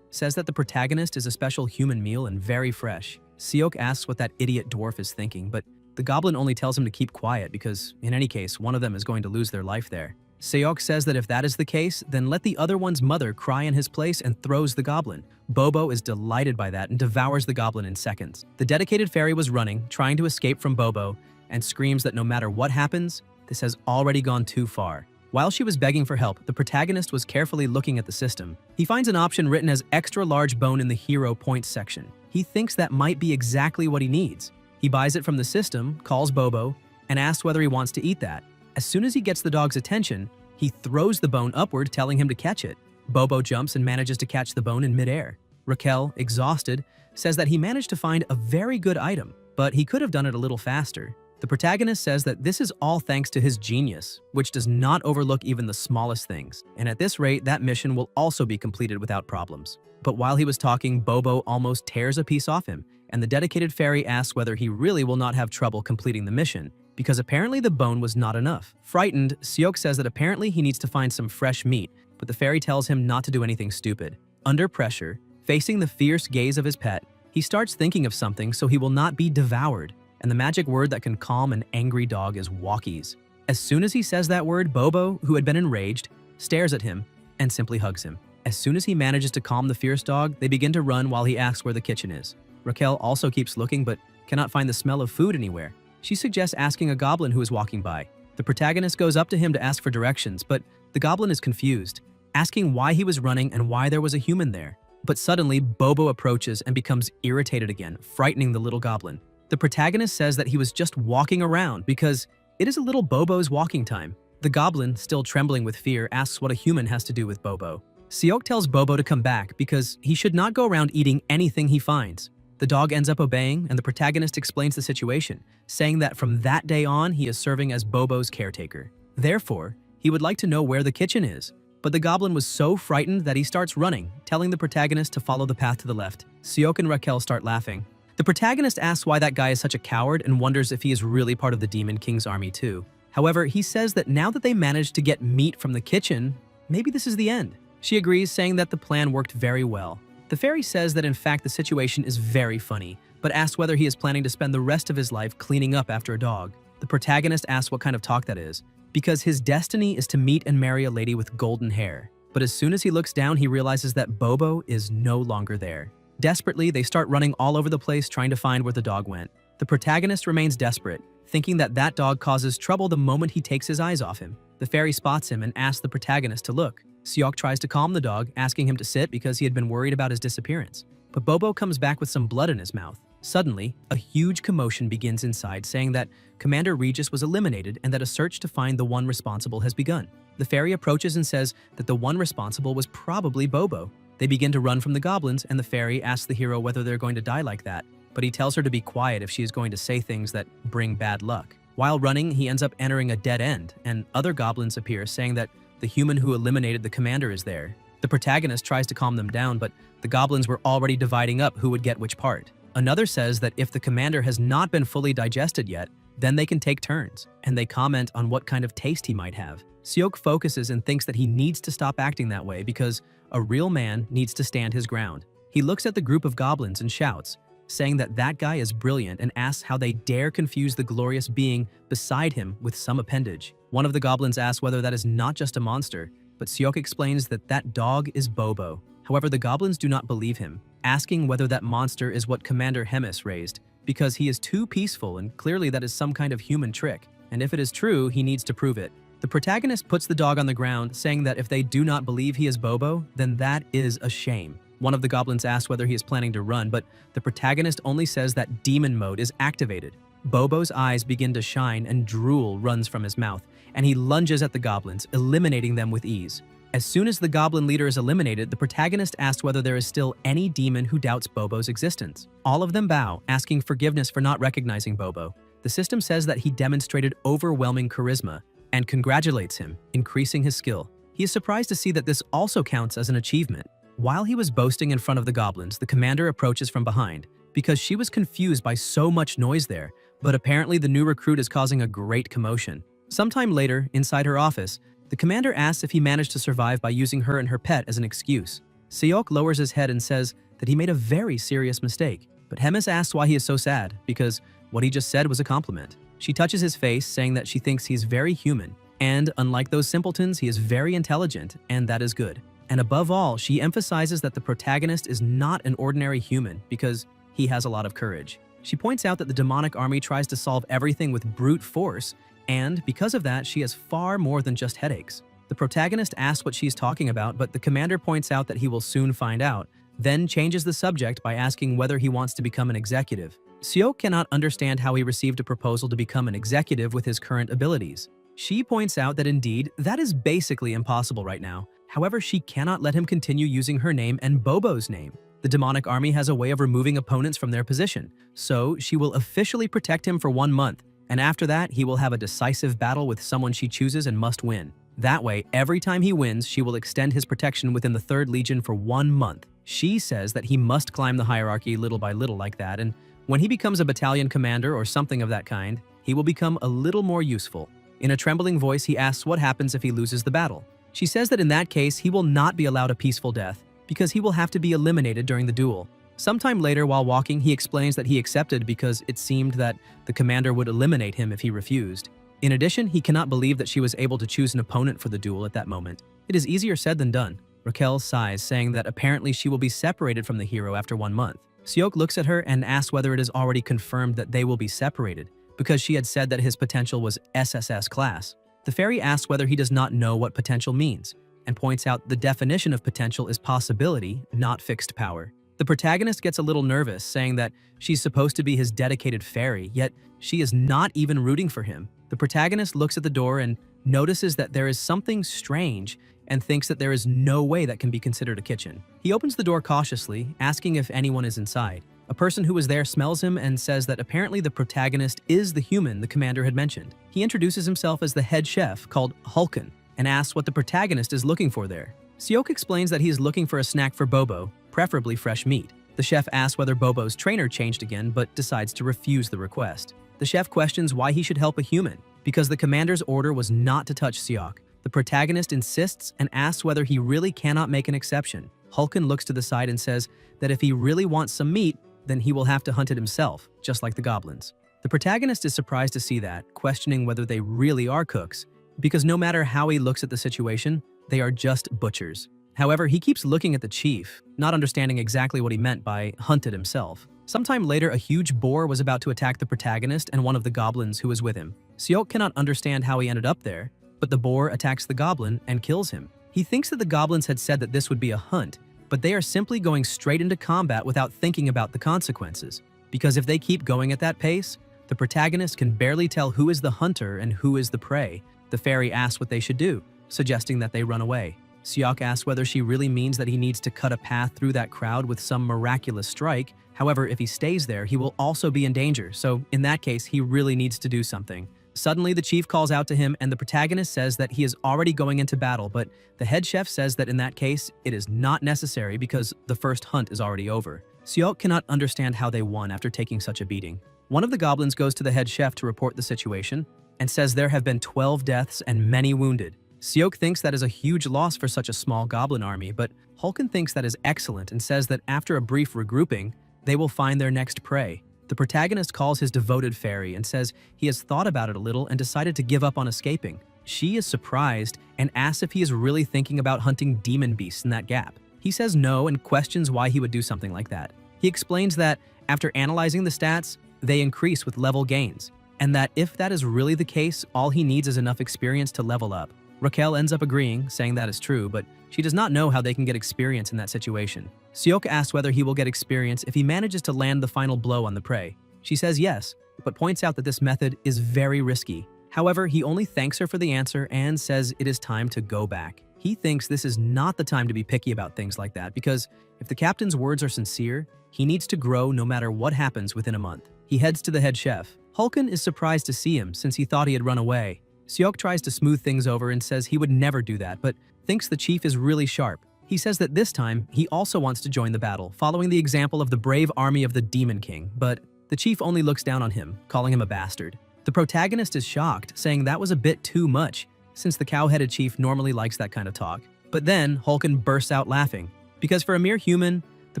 A: says that the protagonist is a special human meal and very fresh. Seok asks what that idiot dwarf is thinking, but the goblin only tells him to keep quiet because, in any case, one of them is going to lose their life there. Seok says that if that is the case, then let the other one's mother cry in his place and throws the goblin. Bobo is delighted by that and devours the goblin in seconds. The dedicated fairy was running, trying to escape from Bobo, and screams that no matter what happens, this has already gone too far. While she was begging for help, the protagonist was carefully looking at the system. He finds an option written as extra large bone in the hero points section. He thinks that might be exactly what he needs. He buys it from the system, calls Bobo, and asks whether he wants to eat that. As soon as he gets the dog's attention, he throws the bone upward, telling him to catch it. Bobo jumps and manages to catch the bone in midair. Raquel, exhausted, says that he managed to find a very good item, but he could have done it a little faster. The protagonist says that this is all thanks to his genius, which does not overlook even the smallest things, and at this rate, that mission will also be completed without problems. But while he was talking, Bobo almost tears a piece off him, and the dedicated fairy asks whether he really will not have trouble completing the mission, because apparently the bone was not enough. Frightened, Seok says that apparently he needs to find some fresh meat, but the fairy tells him not to do anything stupid. Under pressure, facing the fierce gaze of his pet, he starts thinking of something so he will not be devoured, and the magic word that can calm an angry dog is walkies. As soon as he says that word, Bobo, who had been enraged, stares at him and simply hugs him. As soon as he manages to calm the fierce dog, they begin to run while he asks where the kitchen is. Raquel also keeps looking but cannot find the smell of food anywhere. She suggests asking a goblin who is walking by. The protagonist goes up to him to ask for directions, but the goblin is confused, asking why he was running and why there was a human there. But suddenly, Bobo approaches and becomes irritated again, frightening the little goblin. The protagonist says that he was just walking around because it is a little Bobo's walking time. The goblin, still trembling with fear, asks what a human has to do with Bobo. Seok tells Bobo to come back because he should not go around eating anything he finds. The dog ends up obeying, and the protagonist explains the situation, saying that from that day on, he is serving as Bobo's caretaker. Therefore, he would like to know where the kitchen is. But the goblin was so frightened that he starts running, telling the protagonist to follow the path to the left. Seok and Raquel start laughing. The protagonist asks why that guy is such a coward and wonders if he is really part of the Demon King's army too. However, he says that now that they managed to get meat from the kitchen, maybe this is the end. She agrees, saying that the plan worked very well. The fairy says that in fact the situation is very funny, but asks whether he is planning to spend the rest of his life cleaning up after a dog. The protagonist asks what kind of talk that is, because his destiny is to meet and marry a lady with golden hair. But as soon as he looks down, he realizes that Bobo is no longer there. Desperately, they start running all over the place trying to find where the dog went. The protagonist remains desperate, thinking that that dog causes trouble the moment he takes his eyes off him. The fairy spots him and asks the protagonist to look. Seok tries to calm the dog, asking him to sit because he had been worried about his disappearance. But Bobo comes back with some blood in his mouth. Suddenly, a huge commotion begins inside, saying that Commander Regis was eliminated and that a search to find the one responsible has begun. The fairy approaches and says that the one responsible was probably Bobo. They begin to run from the goblins, and the fairy asks the hero whether they're going to die like that, but he tells her to be quiet if she is going to say things that bring bad luck. While running, he ends up entering a dead end, and other goblins appear, saying that the human who eliminated the commander is there. The protagonist tries to calm them down, but the goblins were already dividing up who would get which part. Another says that if the commander has not been fully digested yet, then they can take turns, and they comment on what kind of taste he might have. Seok focuses and thinks that he needs to stop acting that way because a real man needs to stand his ground. He looks at the group of goblins and shouts, saying that that guy is brilliant, and asks how they dare confuse the glorious being beside him with some appendage. One of the goblins asks whether that is not just a monster, but Seok explains that that dog is Bobo. However, the goblins do not believe him, asking whether that monster is what Commander Hemis raised, because he is too peaceful and clearly that is some kind of human trick, and if it is true, he needs to prove it. The protagonist puts the dog on the ground, saying that if they do not believe he is Bobo, then that is a shame. One of the goblins asks whether he is planning to run, but the protagonist only says that demon mode is activated. Bobo's eyes begin to shine and drool runs from his mouth, and he lunges at the goblins, eliminating them with ease. As soon as the goblin leader is eliminated, the protagonist asks whether there is still any demon who doubts Bobo's existence. All of them bow, asking forgiveness for not recognizing Bobo. The system says that he demonstrated overwhelming charisma and congratulates him, increasing his skill. He is surprised to see that this also counts as an achievement. While he was boasting in front of the goblins, the commander approaches from behind because she was confused by so much noise there, but apparently the new recruit is causing a great commotion. Sometime later, inside her office, the commander asks if he managed to survive by using her and her pet as an excuse. Seok lowers his head and says that he made a very serious mistake, but Hemis asks why he is so sad, because what he just said was a compliment. She touches his face, saying that she thinks he's very human, and unlike those simpletons, he is very intelligent, and that is good. And above all, she emphasizes that the protagonist is not an ordinary human because he has a lot of courage. She points out that the demonic army tries to solve everything with brute force, and because of that, she has far more than just headaches. The protagonist asks what she's talking about, but the commander points out that he will soon find out, then changes the subject by asking whether he wants to become an executive. Seok cannot understand how he received a proposal to become an executive with his current abilities. She points out that indeed, that is basically impossible right now. However, she cannot let him continue using her name and Bobo's name. The demonic army has a way of removing opponents from their position, so she will officially protect him for 1 month, and after that, he will have a decisive battle with someone she chooses and must win. That way, every time he wins, she will extend his protection within the 3rd Legion for 1 month. She says that he must climb the hierarchy little by little like that, and when he becomes a battalion commander or something of that kind, he will become a little more useful. In a trembling voice, he asks what happens if he loses the battle. She says that in that case, he will not be allowed a peaceful death, because he will have to be eliminated during the duel. Sometime later, while walking, he explains that he accepted because it seemed that the commander would eliminate him if he refused. In addition, he cannot believe that she was able to choose an opponent for the duel at that moment. It is easier said than done. Raquel sighs, saying that apparently she will be separated from the hero after 1 month. Seok looks at her and asks whether it is already confirmed that they will be separated, because she had said that his potential was SSS class. The fairy asks whether he does not know what potential means, and points out the definition of potential is possibility, not fixed power. The protagonist gets a little nervous, saying that she's supposed to be his dedicated fairy, yet she is not even rooting for him. The protagonist looks at the door and notices that there is something strange and thinks that there is no way that can be considered a kitchen. He opens the door cautiously, asking if anyone is inside. A person who was there smells him and says that apparently the protagonist is the human the commander had mentioned. He introduces himself as the head chef called Hulken and asks what the protagonist is looking for there. Seok explains that he is looking for a snack for Bobo, preferably fresh meat. The chef asks whether Bobo's trainer changed again, but decides to refuse the request. The chef questions why he should help a human, because the commander's order was not to touch Seok. The protagonist insists and asks whether he really cannot make an exception. Hulken looks to the side and says that if he really wants some meat, then he will have to hunt it himself, just like the goblins. The protagonist is surprised to see that, questioning whether they really are cooks, because no matter how he looks at the situation, they are just butchers. However, he keeps looking at the chief, not understanding exactly what he meant by hunted himself. Sometime later, a huge boar was about to attack the protagonist and one of the goblins who was with him. Seok cannot understand how he ended up there, but the boar attacks the goblin and kills him. He thinks that the goblins had said that this would be a hunt, but they are simply going straight into combat without thinking about the consequences. Because if they keep going at that pace, the protagonist can barely tell who is the hunter and who is the prey. The fairy asks what they should do, suggesting that they run away. Seok asks whether she really means that he needs to cut a path through that crowd with some miraculous strike. However, if he stays there, he will also be in danger, so in that case, he really needs to do something. Suddenly, the chief calls out to him and the protagonist says that he is already going into battle, but the head chef says that in that case, it is not necessary because the first hunt is already over. Seok cannot understand how they won after taking such a beating. One of the goblins goes to the head chef to report the situation and says there have been 12 deaths and many wounded. Seok thinks that is a huge loss for such a small goblin army, but Hulken thinks that is excellent and says that after a brief regrouping, they will find their next prey. The protagonist calls his devoted fairy and says he has thought about it a little and decided to give up on escaping. She is surprised and asks if he is really thinking about hunting demon beasts in that gap. He says no and questions why he would do something like that. He explains that after analyzing the stats, they increase with level gains, and that if that is really the case, all he needs is enough experience to level up. Raquel ends up agreeing, saying that is true, but she does not know how they can get experience in that situation. Seok asks whether he will get experience if he manages to land the final blow on the prey. She says yes, but points out that this method is very risky. However, he only thanks her for the answer and says it is time to go back. He thinks this is not the time to be picky about things like that because if the captain's words are sincere, he needs to grow no matter what happens within a month. He heads to the head chef. Hulken is surprised to see him since he thought he had run away. Seok tries to smooth things over and says he would never do that, but thinks the chief is really sharp. He says that this time, he also wants to join the battle, following the example of the brave army of the Demon King, but the chief only looks down on him, calling him a bastard. The protagonist is shocked, saying that was a bit too much, since the cow-headed chief normally likes that kind of talk. But then, Hulken bursts out laughing, because for a mere human, the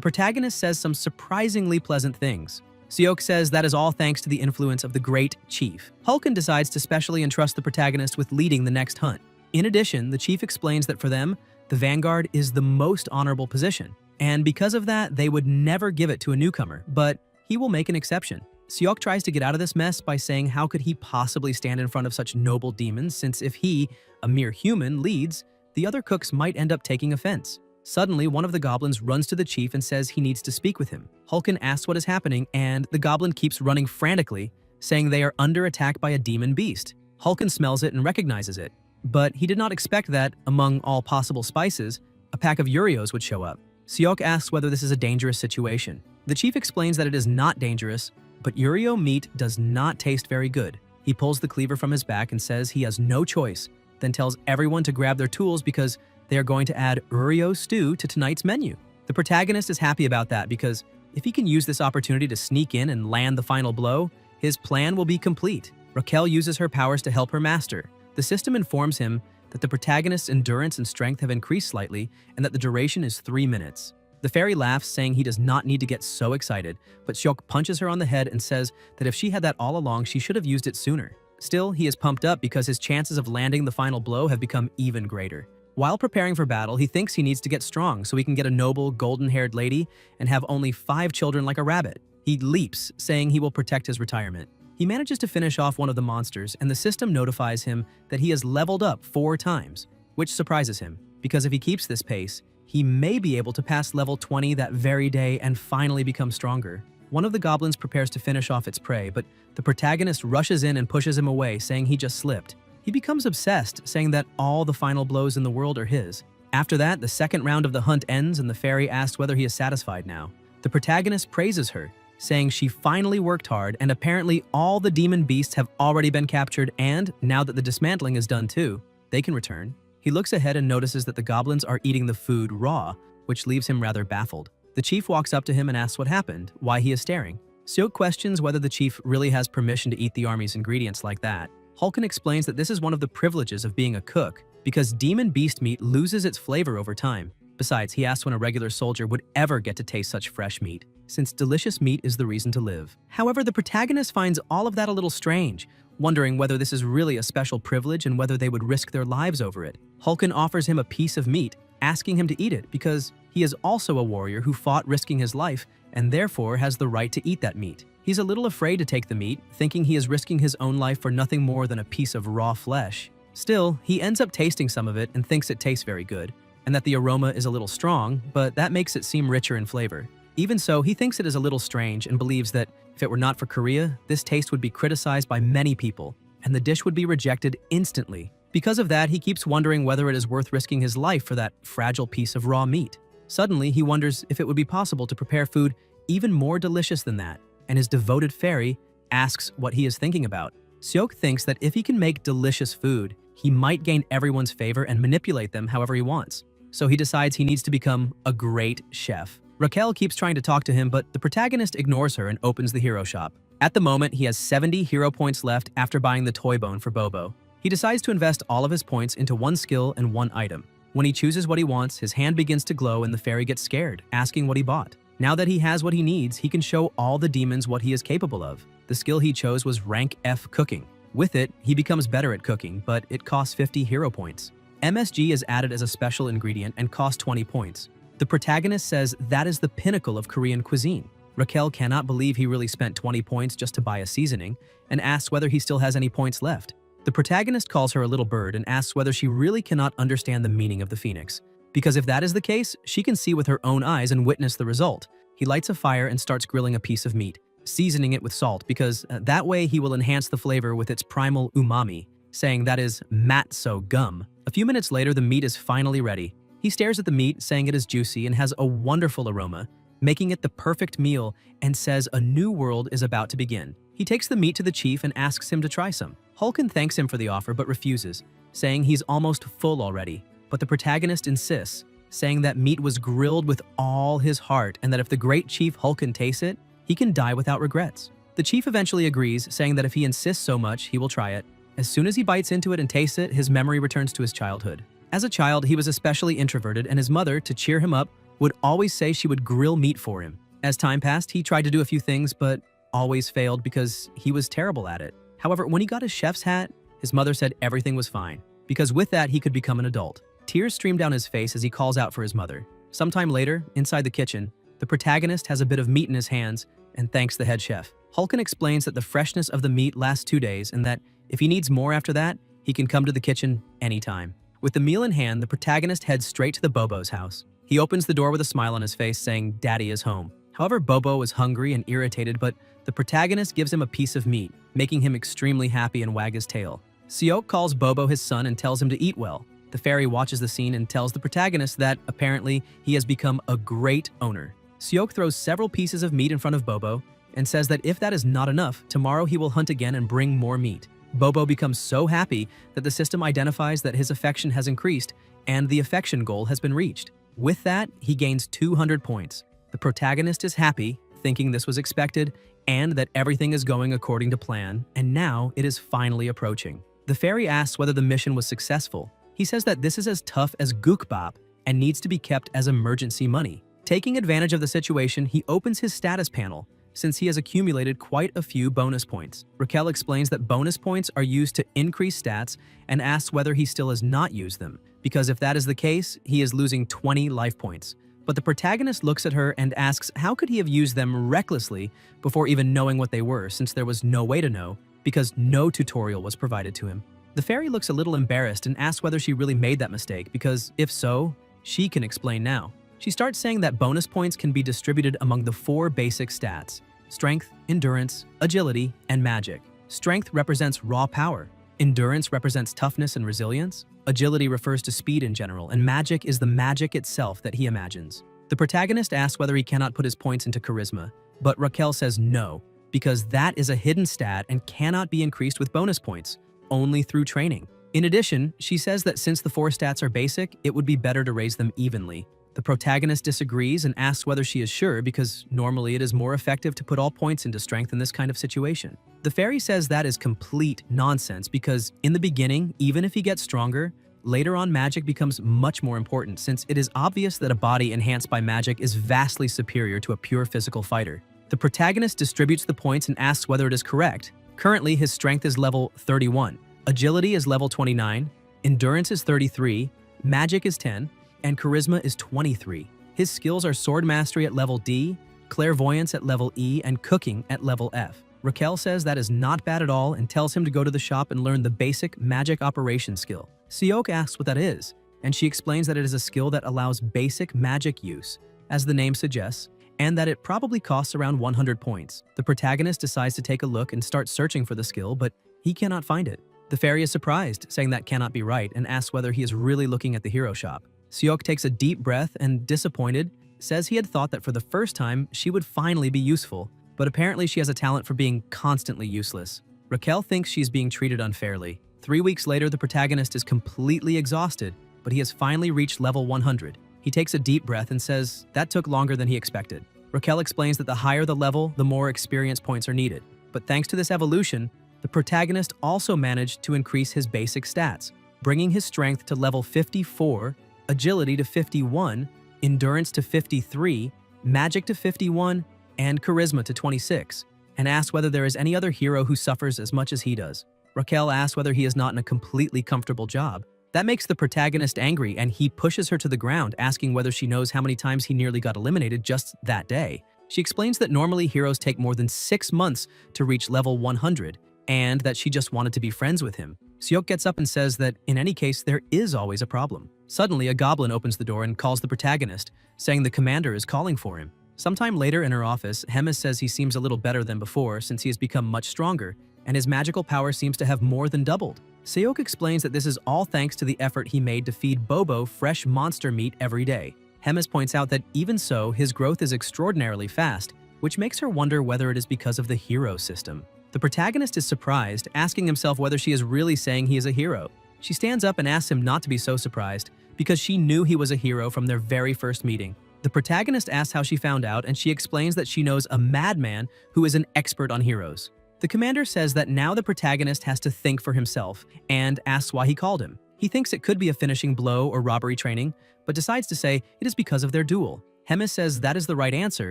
A: protagonist says some surprisingly pleasant things. Seok says that is all thanks to the influence of the great chief. Hulken decides to specially entrust the protagonist with leading the next hunt. In addition, the chief explains that for them, the vanguard is the most honorable position, and because of that, they would never give it to a newcomer, but he will make an exception. Seok tries to get out of this mess by saying how could he possibly stand in front of such noble demons, since if he, a mere human, leads, the other cooks might end up taking offense. Suddenly, one of the goblins runs to the chief and says he needs to speak with him. Hulken asks what is happening, and the goblin keeps running frantically, saying they are under attack by a demon beast. Hulken smells it and recognizes it, but he did not expect that, among all possible spices, a pack of Urios would show up. Seok asks whether this is a dangerous situation. The chief explains that it is not dangerous, but Urio meat does not taste very good. He pulls the cleaver from his back and says he has no choice, then tells everyone to grab their tools because they are going to add Urio stew to tonight's menu. The protagonist is happy about that because if he can use this opportunity to sneak in and land the final blow, his plan will be complete. Raquel uses her powers to help her master. The system informs him that the protagonist's endurance and strength have increased slightly and that the duration is 3 minutes. The fairy laughs, saying he does not need to get so excited, but Seok punches her on the head and says that if she had that all along, she should have used it sooner. Still, he is pumped up because his chances of landing the final blow have become even greater. While preparing for battle, he thinks he needs to get strong so he can get a noble, golden-haired lady and have only 5 children like a rabbit. He leaps, saying he will protect his retirement. He manages to finish off one of the monsters, and the system notifies him that he has leveled up 4 times, which surprises him, because if he keeps this pace, he may be able to pass level 20 that very day and finally become stronger. One of the goblins prepares to finish off its prey, but the protagonist rushes in and pushes him away, saying he just slipped. He becomes obsessed, saying that all the final blows in the world are his. After that, the second round of the hunt ends and the fairy asks whether he is satisfied now. The protagonist praises her, saying she finally worked hard and apparently all the demon beasts have already been captured and, now that the dismantling is done too, they can return. He looks ahead and notices that the goblins are eating the food raw, which leaves him rather baffled. The chief walks up to him and asks what happened, why he is staring. Seok questions whether the chief really has permission to eat the army's ingredients like that. Hulken explains that this is one of the privileges of being a cook, because demon beast meat loses its flavor over time. Besides, he asks when a regular soldier would ever get to taste such fresh meat, since delicious meat is the reason to live. However, the protagonist finds all of that a little strange, wondering whether this is really a special privilege and whether they would risk their lives over it. Hulken offers him a piece of meat, asking him to eat it because he is also a warrior who fought risking his life and therefore has the right to eat that meat. He's a little afraid to take the meat, thinking he is risking his own life for nothing more than a piece of raw flesh. Still, he ends up tasting some of it and thinks it tastes very good, and that the aroma is a little strong, but that makes it seem richer in flavor. Even so, he thinks it is a little strange and believes that if it were not for Korea, this taste would be criticized by many people, and the dish would be rejected instantly. Because of that, he keeps wondering whether it is worth risking his life for that fragile piece of raw meat. Suddenly, he wonders if it would be possible to prepare food even more delicious than that, and his devoted fairy asks what he is thinking about. Seok thinks that if he can make delicious food, he might gain everyone's favor and manipulate them however he wants. So he decides he needs to become a great chef. Raquel keeps trying to talk to him, but the protagonist ignores her and opens the hero shop. At the moment, he has 70 hero points left after buying the toy bone for Bobo. He decides to invest all of his points into one skill and one item. When he chooses what he wants, his hand begins to glow and the fairy gets scared, asking what he bought. Now that he has what he needs, he can show all the demons what he is capable of. The skill he chose was rank F cooking. With it, he becomes better at cooking, but it costs 50 hero points. MSG is added as a special ingredient and costs 20 points. The protagonist says that is the pinnacle of Korean cuisine. Raquel cannot believe he really spent 20 points just to buy a seasoning and asks whether he still has any points left. The protagonist calls her a little bird and asks whether she really cannot understand the meaning of the phoenix. Because if that is the case, she can see with her own eyes and witness the result. He lights a fire and starts grilling a piece of meat, seasoning it with salt because that way he will enhance the flavor with its primal umami, saying that is matzo gum. A few minutes later, the meat is finally ready. He stares at the meat, saying it is juicy and has a wonderful aroma, making it the perfect meal, and says a new world is about to begin. He takes the meat to the chief and asks him to try some. Hulken thanks him for the offer but refuses, saying he's almost full already. but the protagonist insists, saying that meat was grilled with all his heart and that if the great chief Hulken tastes it, he can die without regrets. The chief eventually agrees, saying that if he insists so much, he will try it. As soon as he bites into it and tastes it, his memory returns to his childhood. As a child, he was especially introverted, and his mother, to cheer him up, would always say she would grill meat for him. As time passed, he tried to do a few things, but always failed because he was terrible at it. However, when he got his chef's hat, his mother said everything was fine, because with that, he could become an adult. Tears stream down his face as he calls out for his mother. Sometime later, inside the kitchen, the protagonist has a bit of meat in his hands and thanks the head chef. Hulken explains that the freshness of the meat lasts 2 days and that if he needs more after that, he can come to the kitchen anytime. With the meal in hand, the protagonist heads straight to the Bobo's house. He opens the door with a smile on his face, saying, "Daddy is home." However, Bobo is hungry and irritated, but the protagonist gives him a piece of meat, making him extremely happy and wag his tail. Seok calls Bobo his son and tells him to eat well. The fairy watches the scene and tells the protagonist that, apparently, he has become a great owner. Seok throws several pieces of meat in front of Bobo and says that if that is not enough, tomorrow he will hunt again and bring more meat. Bobo becomes so happy that the system identifies that his affection has increased and the affection goal has been reached. With that, he gains 200 points. The protagonist is happy, thinking this was expected and that everything is going according to plan, and now it is finally approaching. The fairy asks whether the mission was successful. He says that this is as tough as Gukbap and needs to be kept as emergency money. Taking advantage of the situation, he opens his status panel since he has accumulated quite a few bonus points. Raquel explains that bonus points are used to increase stats and asks whether he still has not used them, because if that is the case, he is losing 20 life points. But the protagonist looks at her and asks how could he have used them recklessly before even knowing what they were, since there was no way to know, because no tutorial was provided to him. The fairy looks a little embarrassed and asks whether she really made that mistake, because if so, she can explain now. She starts saying that bonus points can be distributed among the 4 basic stats: strength, endurance, agility, and magic. Strength represents raw power. Endurance represents toughness and resilience. Agility refers to speed in general, and magic is the magic itself that he imagines. The protagonist asks whether he cannot put his points into charisma, but Raquel says no, because that is a hidden stat and cannot be increased with bonus points, only through training. In addition, she says that since the 4 stats are basic, it would be better to raise them evenly. The protagonist disagrees and asks whether she is sure, because normally it is more effective to put all points into strength in this kind of situation. The fairy says that is complete nonsense because in the beginning, even if he gets stronger, later on magic becomes much more important since it is obvious that a body enhanced by magic is vastly superior to a pure physical fighter. The protagonist distributes the points and asks whether it is correct. Currently, his strength is level 31, agility is level 29, endurance is 33, magic is 10, and charisma is 23. His skills are sword mastery at level D, clairvoyance at level E, and cooking at level F. Raquel says that is not bad at all and tells him to go to the shop and learn the basic magic operation skill. Seok asks what that is, and she explains that it is a skill that allows basic magic use, as the name suggests, and that it probably costs around 100 points. The protagonist decides to take a look and start searching for the skill, but he cannot find it. The fairy is surprised, saying that cannot be right, and asks whether he is really looking at the hero shop. Seok takes a deep breath and, disappointed, says he had thought that for the first time she would finally be useful, but apparently she has a talent for being constantly useless. Raquel thinks she's being treated unfairly. 3 weeks later, the protagonist is completely exhausted, but he has finally reached level 100. He takes a deep breath and says that took longer than he expected. Raquel explains that the higher the level, the more experience points are needed. But thanks to this evolution, the protagonist also managed to increase his basic stats, bringing his strength to level 54, agility to 51, endurance to 53, magic to 51, and charisma to 26, and asks whether there is any other hero who suffers as much as he does. Raquel asks whether he is not in a completely comfortable job. That makes the protagonist angry, and he pushes her to the ground, asking whether she knows how many times he nearly got eliminated just that day. She explains that normally heroes take more than 6 months to reach level 100, and that she just wanted to be friends with him. Seok gets up and says that in any case, there is always a problem. Suddenly, a goblin opens the door and calls the protagonist, saying the commander is calling for him. Sometime later in her office, Hemis says he seems a little better than before since he has become much stronger, and his magical power seems to have more than doubled. Seok explains that this is all thanks to the effort he made to feed Bobo fresh monster meat every day. Hemis points out that even so, his growth is extraordinarily fast, which makes her wonder whether it is because of the hero system. The protagonist is surprised, asking himself whether she is really saying he is a hero. She stands up and asks him not to be so surprised, because she knew he was a hero from their very first meeting. The protagonist asks how she found out, and she explains that she knows a madman who is an expert on heroes. The commander says that now the protagonist has to think for himself and asks why he called him. He thinks it could be a finishing blow or robbery training, but decides to say it is because of their duel. Hemis says that is the right answer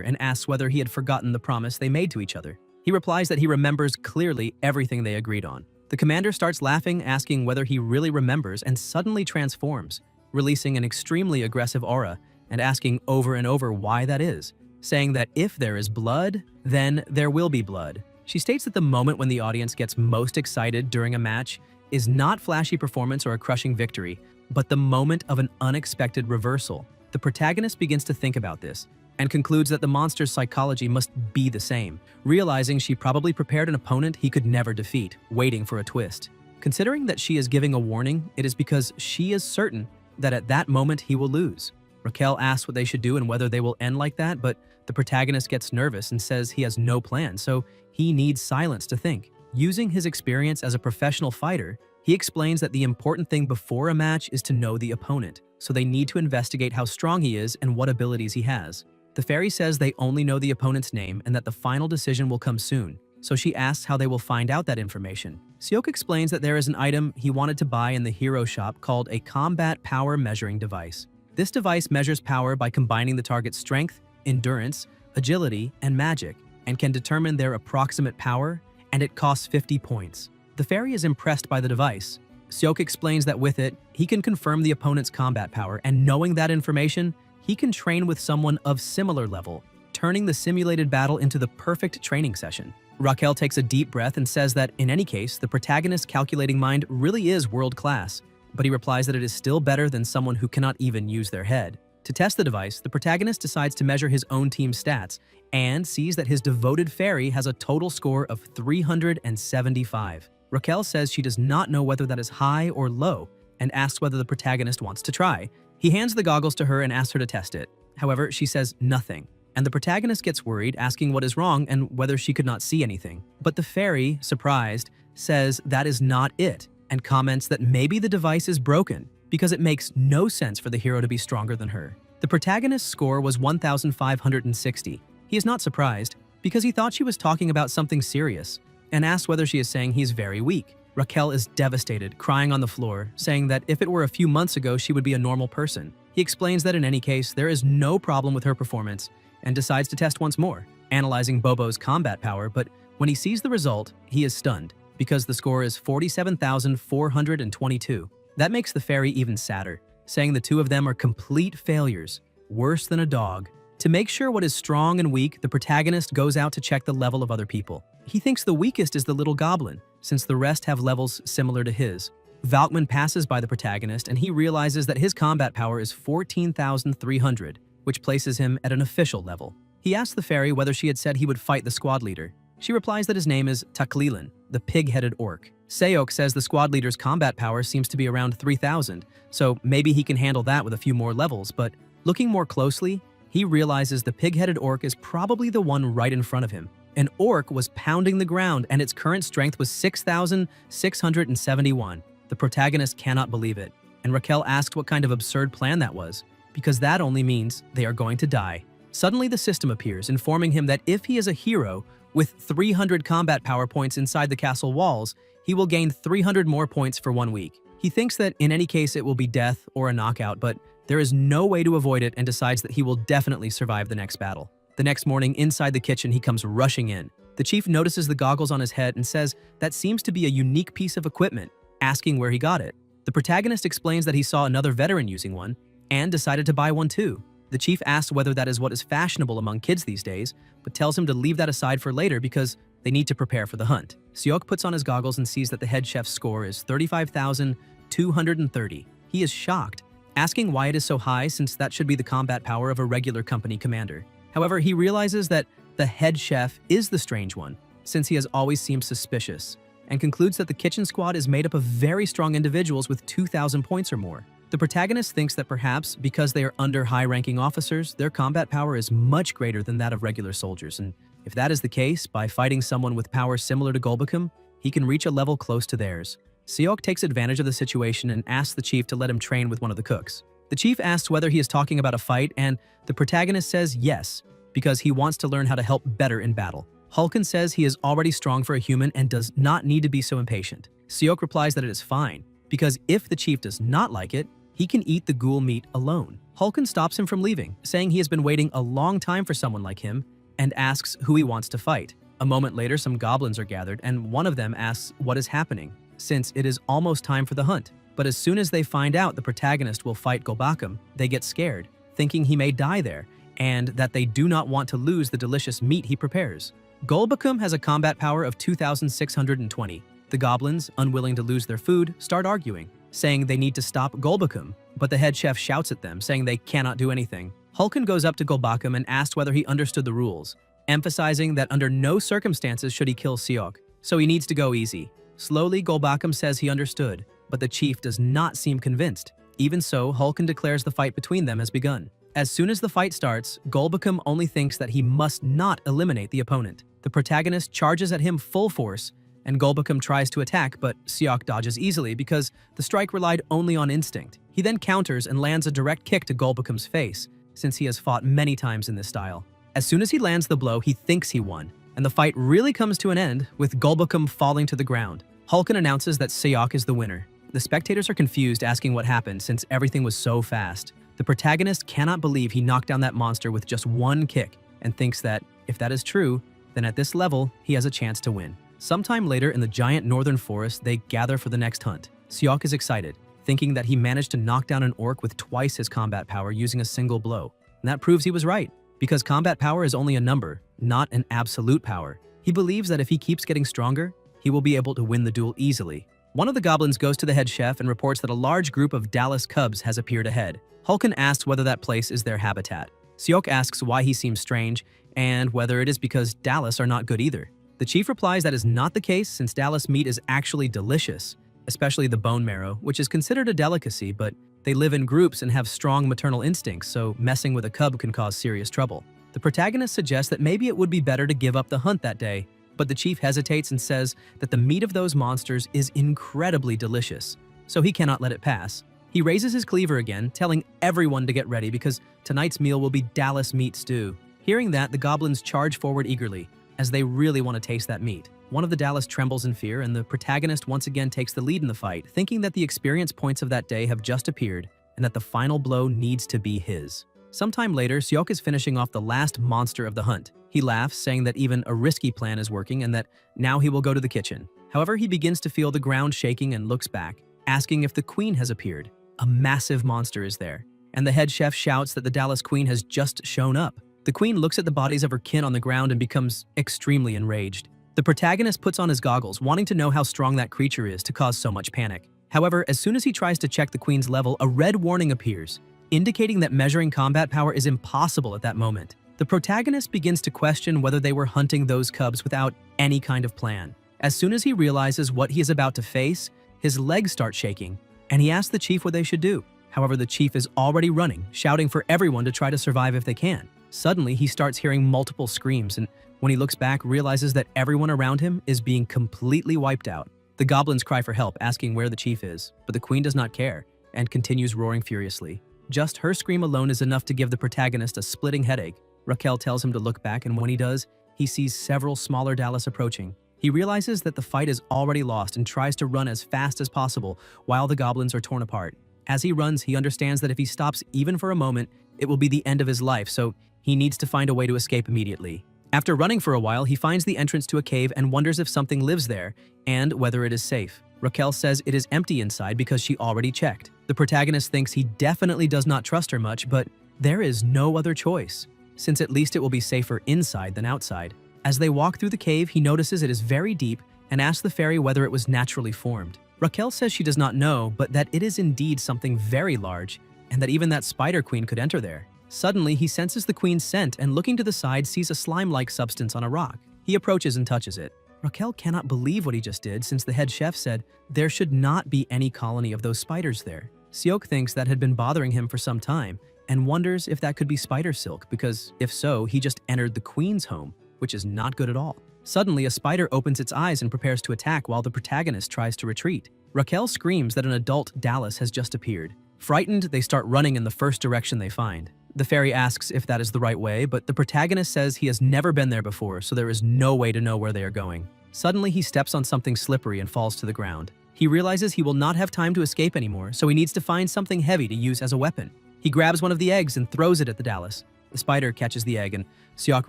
A: and asks whether he had forgotten the promise they made to each other. He replies that he remembers clearly everything they agreed on. The commander starts laughing, asking whether he really remembers, and suddenly transforms, releasing an extremely aggressive aura and asking over and over why that is, saying that if there is blood, then there will be blood. She states that the moment when the audience gets most excited during a match is not flashy performance or a crushing victory, but the moment of an unexpected reversal. The protagonist begins to think about this and concludes that the monster's psychology must be the same, realizing she probably prepared an opponent he could never defeat, waiting for a twist. Considering that she is giving a warning, it is because she is certain that at that moment he will lose. Raquel asks what they should do and whether they will end like that, but the protagonist gets nervous and says he has no plan, so he needs silence to think. Using his experience as a professional fighter, he explains that the important thing before a match is to know the opponent, so they need to investigate how strong he is and what abilities he has. The fairy says they only know the opponent's name and that the final decision will come soon, so she asks how they will find out that information. Seok explains that there is an item he wanted to buy in the hero shop called a combat power measuring device. This device measures power by combining the target's strength, endurance, agility, and magic, and can determine their approximate power, and it costs 50 points. The fairy is impressed by the device. Seok explains that with it, he can confirm the opponent's combat power, and knowing that information, he can train with someone of similar level, turning the simulated battle into the perfect training session. Raquel takes a deep breath and says that, in any case, the protagonist's calculating mind really is world-class, but he replies that it is still better than someone who cannot even use their head. To test the device, the protagonist decides to measure his own team's stats and sees that his devoted fairy has a total score of 375. Raquel says she does not know whether that is high or low and asks whether the protagonist wants to try. He hands the goggles to her and asks her to test it. However, she says nothing, and the protagonist gets worried, asking what is wrong and whether she could not see anything. But the fairy, surprised, says that is not it and comments that maybe the device is broken because it makes no sense for the hero to be stronger than her. The protagonist's score was 1,560. He is not surprised because he thought she was talking about something serious and asks whether she is saying he's very weak. Raquel is devastated, crying on the floor, saying that if it were a few months ago, she would be a normal person. He explains that in any case, there is no problem with her performance and decides to test once more, analyzing Bobo's combat power, but when he sees the result, he is stunned because the score is 47,422. That makes the fairy even sadder, saying the two of them are complete failures, worse than a dog. To make sure what is strong and weak, the protagonist goes out to check the level of other people. He thinks the weakest is the little goblin, since the rest have levels similar to his. Valkman passes by the protagonist and he realizes that his combat power is 14,300, which places him at an official level. He asks the fairy whether she had said he would fight the squad leader. She replies that his name is Taklilan, the pig-headed orc. Seok says the squad leader's combat power seems to be around 3,000, so maybe he can handle that with a few more levels, but looking more closely, he realizes the pig-headed orc is probably the one right in front of him. An orc was pounding the ground and its current strength was 6,671. The protagonist cannot believe it, and Raquel asks what kind of absurd plan that was, because that only means they are going to die. Suddenly the system appears, informing him that if he is a hero with 300 combat power points inside the castle walls, he will gain 300 more points for 1 week. He thinks that in any case it will be death or a knockout, but there is no way to avoid it and decides that he will definitely survive the next battle. The next morning, inside the kitchen, he comes rushing in. The chief notices the goggles on his head and says that seems to be a unique piece of equipment, asking where he got it. The protagonist explains that he saw another veteran using one and decided to buy one too. The chief asks whether that is what is fashionable among kids these days, but tells him to leave that aside for later because they need to prepare for the hunt. Seok puts on his goggles and sees that the head chef's score is 35,230. He is shocked, asking why it is so high since that should be the combat power of a regular company commander. However, he realizes that the head chef is the strange one, since he has always seemed suspicious, and concludes that the kitchen squad is made up of very strong individuals with 2,000 points or more. The protagonist thinks that perhaps because they are under high-ranking officers, their combat power is much greater than that of regular soldiers, and if that is the case, by fighting someone with power similar to Golbacum, he can reach a level close to theirs. Seok takes advantage of the situation and asks the chief to let him train with one of the cooks. The chief asks whether he is talking about a fight, and the protagonist says yes, because he wants to learn how to help better in battle. Hulken says he is already strong for a human and does not need to be so impatient. Seok replies that it is fine, because if the chief does not like it, he can eat the ghoul meat alone. Hulken stops him from leaving, saying he has been waiting a long time for someone like him, and asks who he wants to fight. A moment later, some goblins are gathered, and one of them asks what is happening, since it is almost time for the hunt. But as soon as they find out the protagonist will fight Golbakum, they get scared, thinking he may die there, and that they do not want to lose the delicious meat he prepares. Golbakum has a combat power of 2,620. The goblins, unwilling to lose their food, start arguing, saying they need to stop Golbakum, but the head chef shouts at them, saying they cannot do anything. Hulken goes up to Golbakum and asks whether he understood the rules, emphasizing that under no circumstances should he kill Seok, so he needs to go easy. Slowly, Golbakum says he understood, but the chief does not seem convinced. Even so, Hulken declares the fight between them has begun. As soon as the fight starts, Golbakum only thinks that he must not eliminate the opponent. The protagonist charges at him full force, and Golbakum tries to attack, but Seok dodges easily because the strike relied only on instinct. He then counters and lands a direct kick to Golbakum's face, since he has fought many times in this style. As soon as he lands the blow, he thinks he won, and the fight really comes to an end, with Golbakum falling to the ground. Hulken announces that Seok is the winner. The spectators are confused, asking what happened since everything was so fast. The protagonist cannot believe he knocked down that monster with just one kick, and thinks that, if that is true, then at this level, he has a chance to win. Sometime later in the giant northern forest, they gather for the next hunt. Seok is excited, thinking that he managed to knock down an orc with twice his combat power using a single blow. And that proves he was right, because combat power is only a number, not an absolute power. He believes that if he keeps getting stronger, he will be able to win the duel easily. One of the goblins goes to the head chef and reports that a large group of Dallas cubs has appeared ahead. Hulken asks whether that place is their habitat. Seok asks why he seems strange, and whether it is because Dallas are not good either. The chief replies that is not the case, since Dallas meat is actually delicious, especially the bone marrow, which is considered a delicacy, but they live in groups and have strong maternal instincts, so messing with a cub can cause serious trouble. The protagonist suggests that maybe it would be better to give up the hunt that day, but the chief hesitates and says that the meat of those monsters is incredibly delicious, so he cannot let it pass. He raises his cleaver again, telling everyone to get ready because tonight's meal will be Dallas meat stew. Hearing that, the goblins charge forward eagerly, as they really want to taste that meat. One of the Dallas trembles in fear, and the protagonist once again takes the lead in the fight, thinking that the experience points of that day have just appeared, and that the final blow needs to be his. Sometime later, Seok is finishing off the last monster of the hunt. He laughs, saying that even a risky plan is working and that now he will go to the kitchen. However, he begins to feel the ground shaking and looks back, asking if the queen has appeared. A massive monster is there, and the head chef shouts that the Dallas queen has just shown up. The queen looks at the bodies of her kin on the ground and becomes extremely enraged. The protagonist puts on his goggles, wanting to know how strong that creature is to cause so much panic. However, as soon as he tries to check the queen's level, a red warning appears, indicating that measuring combat power is impossible at that moment. The protagonist begins to question whether they were hunting those cubs without any kind of plan. As soon as he realizes what he is about to face, his legs start shaking, and he asks the chief what they should do. However, the chief is already running, shouting for everyone to try to survive if they can. Suddenly, he starts hearing multiple screams, and when he looks back, realizes that everyone around him is being completely wiped out. The goblins cry for help, asking where the chief is, but the queen does not care, and continues roaring furiously. Just her scream alone is enough to give the protagonist a splitting headache. Raquel tells him to look back, and when he does, he sees several smaller Dallas approaching. He realizes that the fight is already lost and tries to run as fast as possible while the goblins are torn apart. As he runs, he understands that if he stops even for a moment, it will be the end of his life, so he needs to find a way to escape immediately. After running for a while, he finds the entrance to a cave and wonders if something lives there and whether it is safe. Raquel says it is empty inside because she already checked. The protagonist thinks he definitely does not trust her much, but there is no other choice, since at least it will be safer inside than outside. As they walk through the cave, he notices it is very deep and asks the fairy whether it was naturally formed. Raquel says she does not know, but that it is indeed something very large, and that even that spider queen could enter there. Suddenly, he senses the queen's scent and looking to the side sees a slime-like substance on a rock. He approaches and touches it. Raquel cannot believe what he just did since the head chef said there should not be any colony of those spiders there. Seok thinks that had been bothering him for some time and wonders if that could be spider silk because if so, he just entered the queen's home, which is not good at all. Suddenly, a spider opens its eyes and prepares to attack while the protagonist tries to retreat. Raquel screams that an adult Dallas has just appeared. Frightened, they start running in the first direction they find. The fairy asks if that is the right way, but the protagonist says he has never been there before, so there is no way to know where they are going. Suddenly, he steps on something slippery and falls to the ground. He realizes he will not have time to escape anymore, so he needs to find something heavy to use as a weapon. He grabs one of the eggs and throws it at the Dallas. The spider catches the egg, and Seok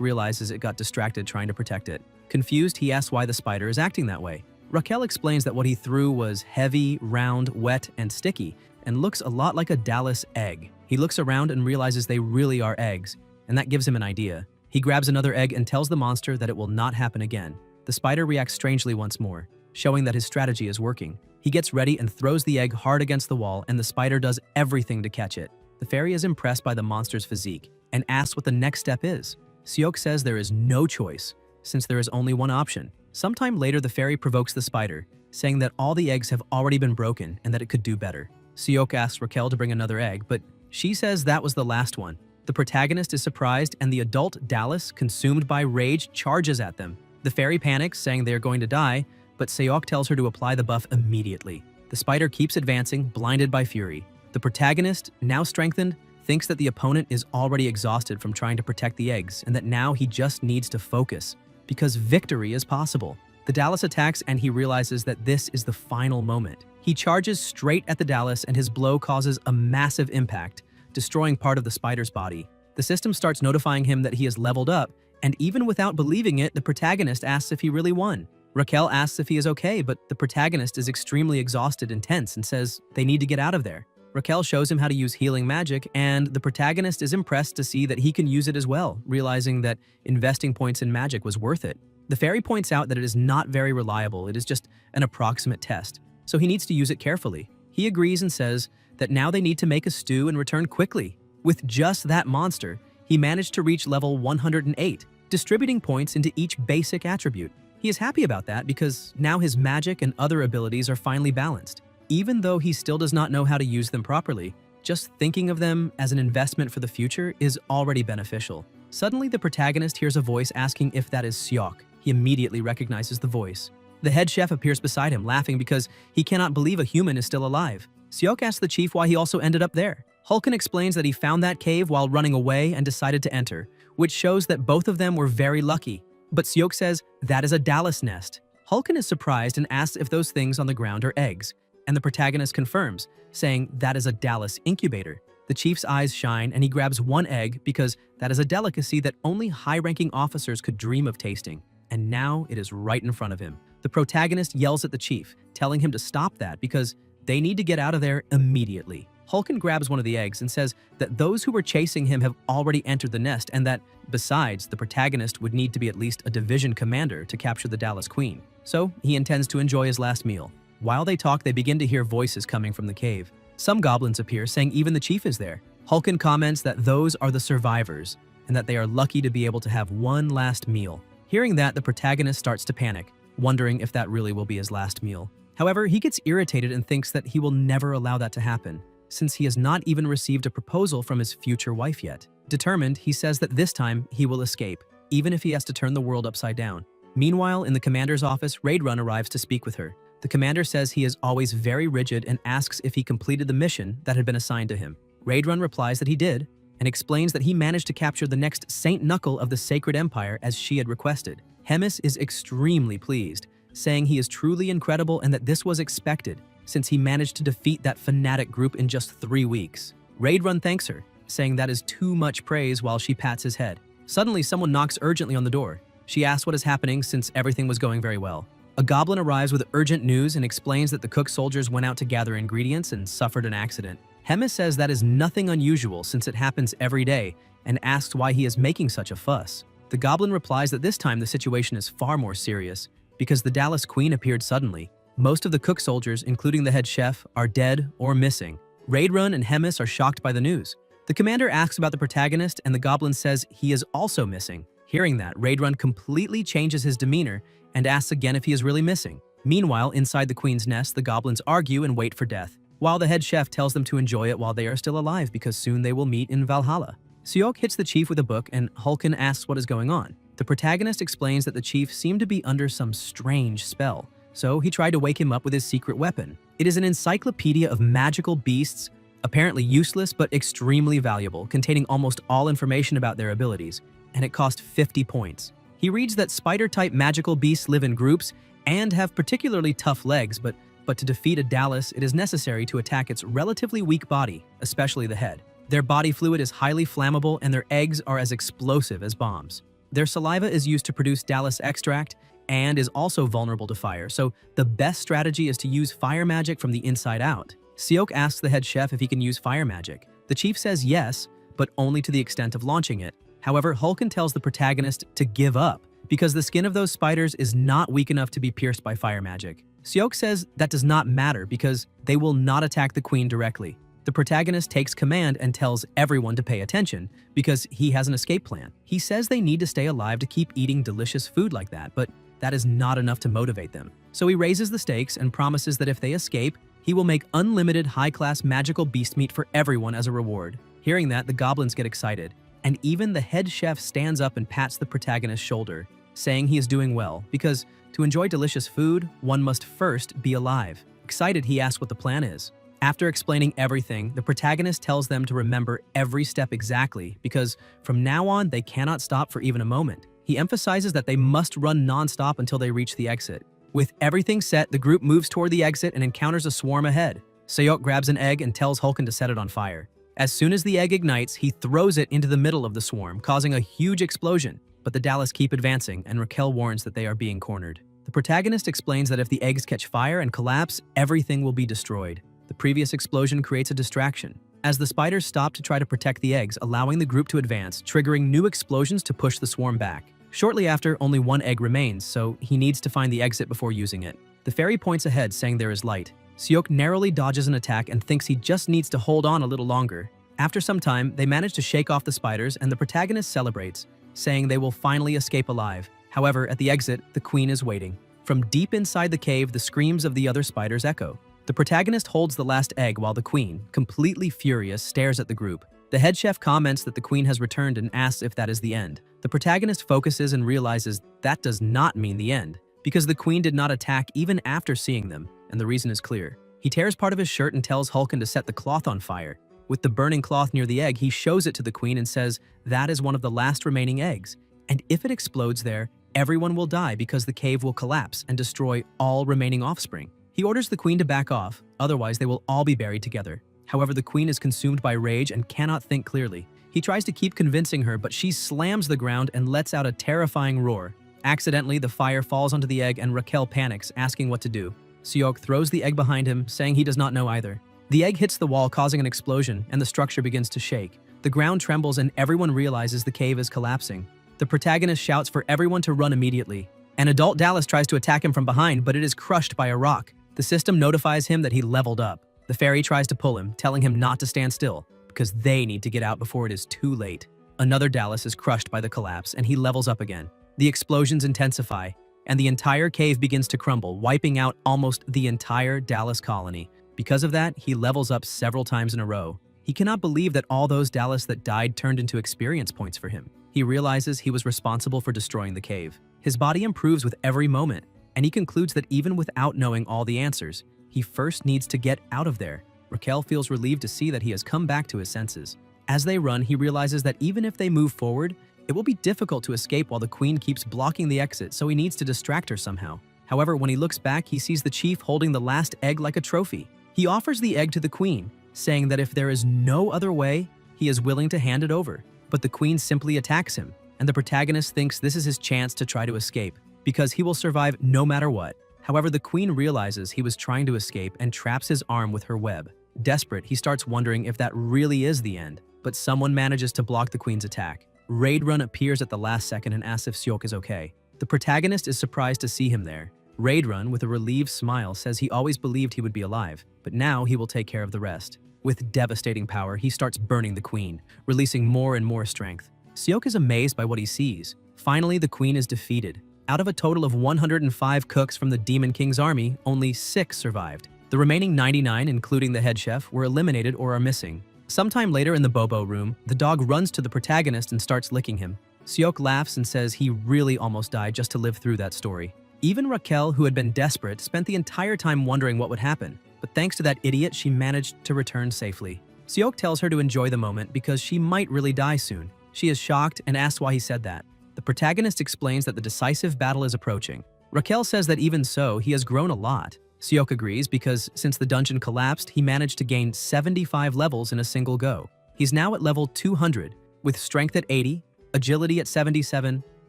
A: realizes it got distracted trying to protect it. Confused, he asks why the spider is acting that way. Raquel explains that what he threw was heavy, round, wet, and sticky, and looks a lot like a Dallas egg. He looks around and realizes they really are eggs, and that gives him an idea. He grabs another egg and tells the monster that it will not happen again. The spider reacts strangely once more, showing that his strategy is working. He gets ready and throws the egg hard against the wall, and the spider does everything to catch it. The fairy is impressed by the monster's physique and asks what the next step is. Seok says there is no choice, since there is only one option. Sometime later, the fairy provokes the spider, saying that all the eggs have already been broken and that it could do better. Seok asks Raquel to bring another egg, but she says that was the last one. The protagonist is surprised, and the adult Dallas, consumed by rage, charges at them. The fairy panics, saying they are going to die, but Seok tells her to apply the buff immediately. The spider keeps advancing, blinded by fury. The protagonist, now strengthened, thinks that the opponent is already exhausted from trying to protect the eggs and that now he just needs to focus, because victory is possible. The Dallas attacks and he realizes that this is the final moment. He charges straight at the Dallas and his blow causes a massive impact, destroying part of the spider's body. The system starts notifying him that he has leveled up, and even without believing it, the protagonist asks if he really won. Raquel asks if he is okay, but the protagonist is extremely exhausted and tense and says they need to get out of there. Raquel shows him how to use healing magic, and the protagonist is impressed to see that he can use it as well, realizing that investing points in magic was worth it. The fairy points out that it is not very reliable, it is just an approximate test, so he needs to use it carefully. He agrees and says that now they need to make a stew and return quickly. With just that monster, he managed to reach level 108, distributing points into each basic attribute. He is happy about that because now his magic and other abilities are finally balanced. Even though he still does not know how to use them properly, just thinking of them as an investment for the future is already beneficial. Suddenly, the protagonist hears a voice asking if that is Seok. He immediately recognizes the voice. The head chef appears beside him, laughing because he cannot believe a human is still alive. Seok asks the chief why he also ended up there. Hulken explains that he found that cave while running away and decided to enter, which shows that both of them were very lucky. But Seok says that is a Dallas nest. Hulken is surprised and asks if those things on the ground are eggs, and the protagonist confirms, saying that is a Dallas incubator. The chief's eyes shine and he grabs one egg because that is a delicacy that only high-ranking officers could dream of tasting, and now it is right in front of him. The protagonist yells at the chief, telling him to stop that because they need to get out of there immediately. Hulken grabs one of the eggs and says that those who were chasing him have already entered the nest and that, besides, the protagonist would need to be at least a division commander to capture the Dallas Queen. So he intends to enjoy his last meal. While they talk, they begin to hear voices coming from the cave. Some goblins appear, saying even the chief is there. Hulken comments that those are the survivors and that they are lucky to be able to have one last meal. Hearing that, the protagonist starts to panic, wondering if that really will be his last meal. However, he gets irritated and thinks that he will never allow that to happen, since he has not even received a proposal from his future wife yet. Determined, he says that this time he will escape, even if he has to turn the world upside down. Meanwhile, in the commander's office, Raidrun arrives to speak with her. The commander says he is always very rigid and asks if he completed the mission that had been assigned to him. Raidrun replies that he did, and explains that he managed to capture the next Saint Knuckle of the Sacred Empire as she had requested. Hemis is extremely pleased, saying he is truly incredible and that this was expected, since he managed to defeat that fanatic group in just 3 weeks. Raidrun thanks her, saying that is too much praise while she pats his head. Suddenly, someone knocks urgently on the door. She asks what is happening since everything was going very well. A goblin arrives with urgent news and explains that the cook soldiers went out to gather ingredients and suffered an accident. Hemis says that is nothing unusual since it happens every day and asks why he is making such a fuss. The goblin replies that this time the situation is far more serious because the Dallas Queen appeared suddenly. Most of the cook soldiers, including the head chef, are dead or missing. Raidrun and Hemis are shocked by the news. The commander asks about the protagonist and the goblin says he is also missing. Hearing that, Raidrun completely changes his demeanor and asks again if he is really missing. Meanwhile, inside the queen's nest, the goblins argue and wait for death, while the head chef tells them to enjoy it while they are still alive because soon they will meet in Valhalla. Seok hits the chief with a book and Hulken asks what is going on. The protagonist explains that the chief seemed to be under some strange spell, so he tried to wake him up with his secret weapon. It is an encyclopedia of magical beasts, Apparently useless but extremely valuable, containing almost all information about their abilities, and it cost 50 points. He reads that spider-type magical beasts live in groups and have particularly tough legs, but to defeat a Dallas, it is necessary to attack its relatively weak body, especially the head. Their body fluid is highly flammable and their eggs are as explosive as bombs. Their saliva is used to produce Dallas extract and is also vulnerable to fire, so the best strategy is to use fire magic from the inside out. Seok asks the head chef if he can use fire magic. The chief says yes, but only to the extent of launching it. However, Hulken tells the protagonist to give up because the skin of those spiders is not weak enough to be pierced by fire magic. Seok says that does not matter because they will not attack the queen directly. The protagonist takes command and tells everyone to pay attention because he has an escape plan. He says they need to stay alive to keep eating delicious food like that, but that is not enough to motivate them. So he raises the stakes and promises that if they escape, he will make unlimited high-class magical beast meat for everyone as a reward. Hearing that, the goblins get excited, and even the head chef stands up and pats the protagonist's shoulder, saying he is doing well, because to enjoy delicious food, one must first be alive. Excited, he asks what the plan is. After explaining everything, the protagonist tells them to remember every step exactly, because from now on, they cannot stop for even a moment. He emphasizes that they must run non-stop until they reach the exit. With everything set, the group moves toward the exit and encounters a swarm ahead. Seok grabs an egg and tells Hulken to set it on fire. As soon as the egg ignites, he throws it into the middle of the swarm, causing a huge explosion. But the Dallas keep advancing, and Raquel warns that they are being cornered. The protagonist explains that if the eggs catch fire and collapse, everything will be destroyed. The previous explosion creates a distraction, as the spiders stop to try to protect the eggs, allowing the group to advance, triggering new explosions to push the swarm back. Shortly after, only one egg remains, so he needs to find the exit before using it. The fairy points ahead, saying there is light. Seok narrowly dodges an attack and thinks he just needs to hold on a little longer. After some time, they manage to shake off the spiders and the protagonist celebrates, saying they will finally escape alive. However, at the exit, the queen is waiting. From deep inside the cave, the screams of the other spiders echo. The protagonist holds the last egg while the queen, completely furious, stares at the group. The head chef comments that the queen has returned and asks if that is the end. The protagonist focuses and realizes that does not mean the end, because the queen did not attack even after seeing them, and the reason is clear. He tears part of his shirt and tells Hulken to set the cloth on fire. With the burning cloth near the egg, he shows it to the queen and says that is one of the last remaining eggs, and if it explodes there, everyone will die because the cave will collapse and destroy all remaining offspring. He orders the queen to back off, otherwise they will all be buried together. However, the queen is consumed by rage and cannot think clearly. He tries to keep convincing her, but she slams the ground and lets out a terrifying roar. Accidentally, the fire falls onto the egg and Raquel panics, asking what to do. Seok throws the egg behind him, saying he does not know either. The egg hits the wall, causing an explosion, and the structure begins to shake. The ground trembles and everyone realizes the cave is collapsing. The protagonist shouts for everyone to run immediately. An adult Dallas tries to attack him from behind, but it is crushed by a rock. The system notifies him that he leveled up. The fairy tries to pull him, telling him not to stand still, because they need to get out before it is too late. Another Dallas is crushed by the collapse, and he levels up again. The explosions intensify, and the entire cave begins to crumble, wiping out almost the entire Dallas colony. Because of that, he levels up several times in a row. He cannot believe that all those Dallas that died turned into experience points for him. He realizes he was responsible for destroying the cave. His body improves with every moment, and he concludes that even without knowing all the answers, he first needs to get out of there. Raquel feels relieved to see that he has come back to his senses. As they run, he realizes that even if they move forward, it will be difficult to escape while the queen keeps blocking the exit, so he needs to distract her somehow. However, when he looks back, he sees the chief holding the last egg like a trophy. He offers the egg to the queen, saying that if there is no other way, he is willing to hand it over. But the queen simply attacks him, and the protagonist thinks this is his chance to try to escape, because he will survive no matter what. However, the queen realizes he was trying to escape and traps his arm with her web. Desperate, he starts wondering if that really is the end, but someone manages to block the queen's attack. Raidrun appears at the last second and asks if Seok is okay. The protagonist is surprised to see him there. Raidrun, with a relieved smile, says he always believed he would be alive, but now he will take care of the rest. With devastating power, he starts burning the queen, releasing more and more strength. Seok is amazed by what he sees. Finally, the queen is defeated. Out of a total of 105 cooks from the Demon King's army, only 6 survived. The remaining 99, including the head chef, were eliminated or are missing. Sometime later in the Bobo room, the dog runs to the protagonist and starts licking him. Seok laughs and says he really almost died just to live through that story. Even Raquel, who had been desperate, spent the entire time wondering what would happen, but thanks to that idiot, she managed to return safely. Seok tells her to enjoy the moment because she might really die soon. She is shocked and asks why he said that. The protagonist explains that the decisive battle is approaching. Raquel says that even so, he has grown a lot. Seok agrees because since the dungeon collapsed, he managed to gain 75 levels in a single go. He's now at level 200, with strength at 80, agility at 77,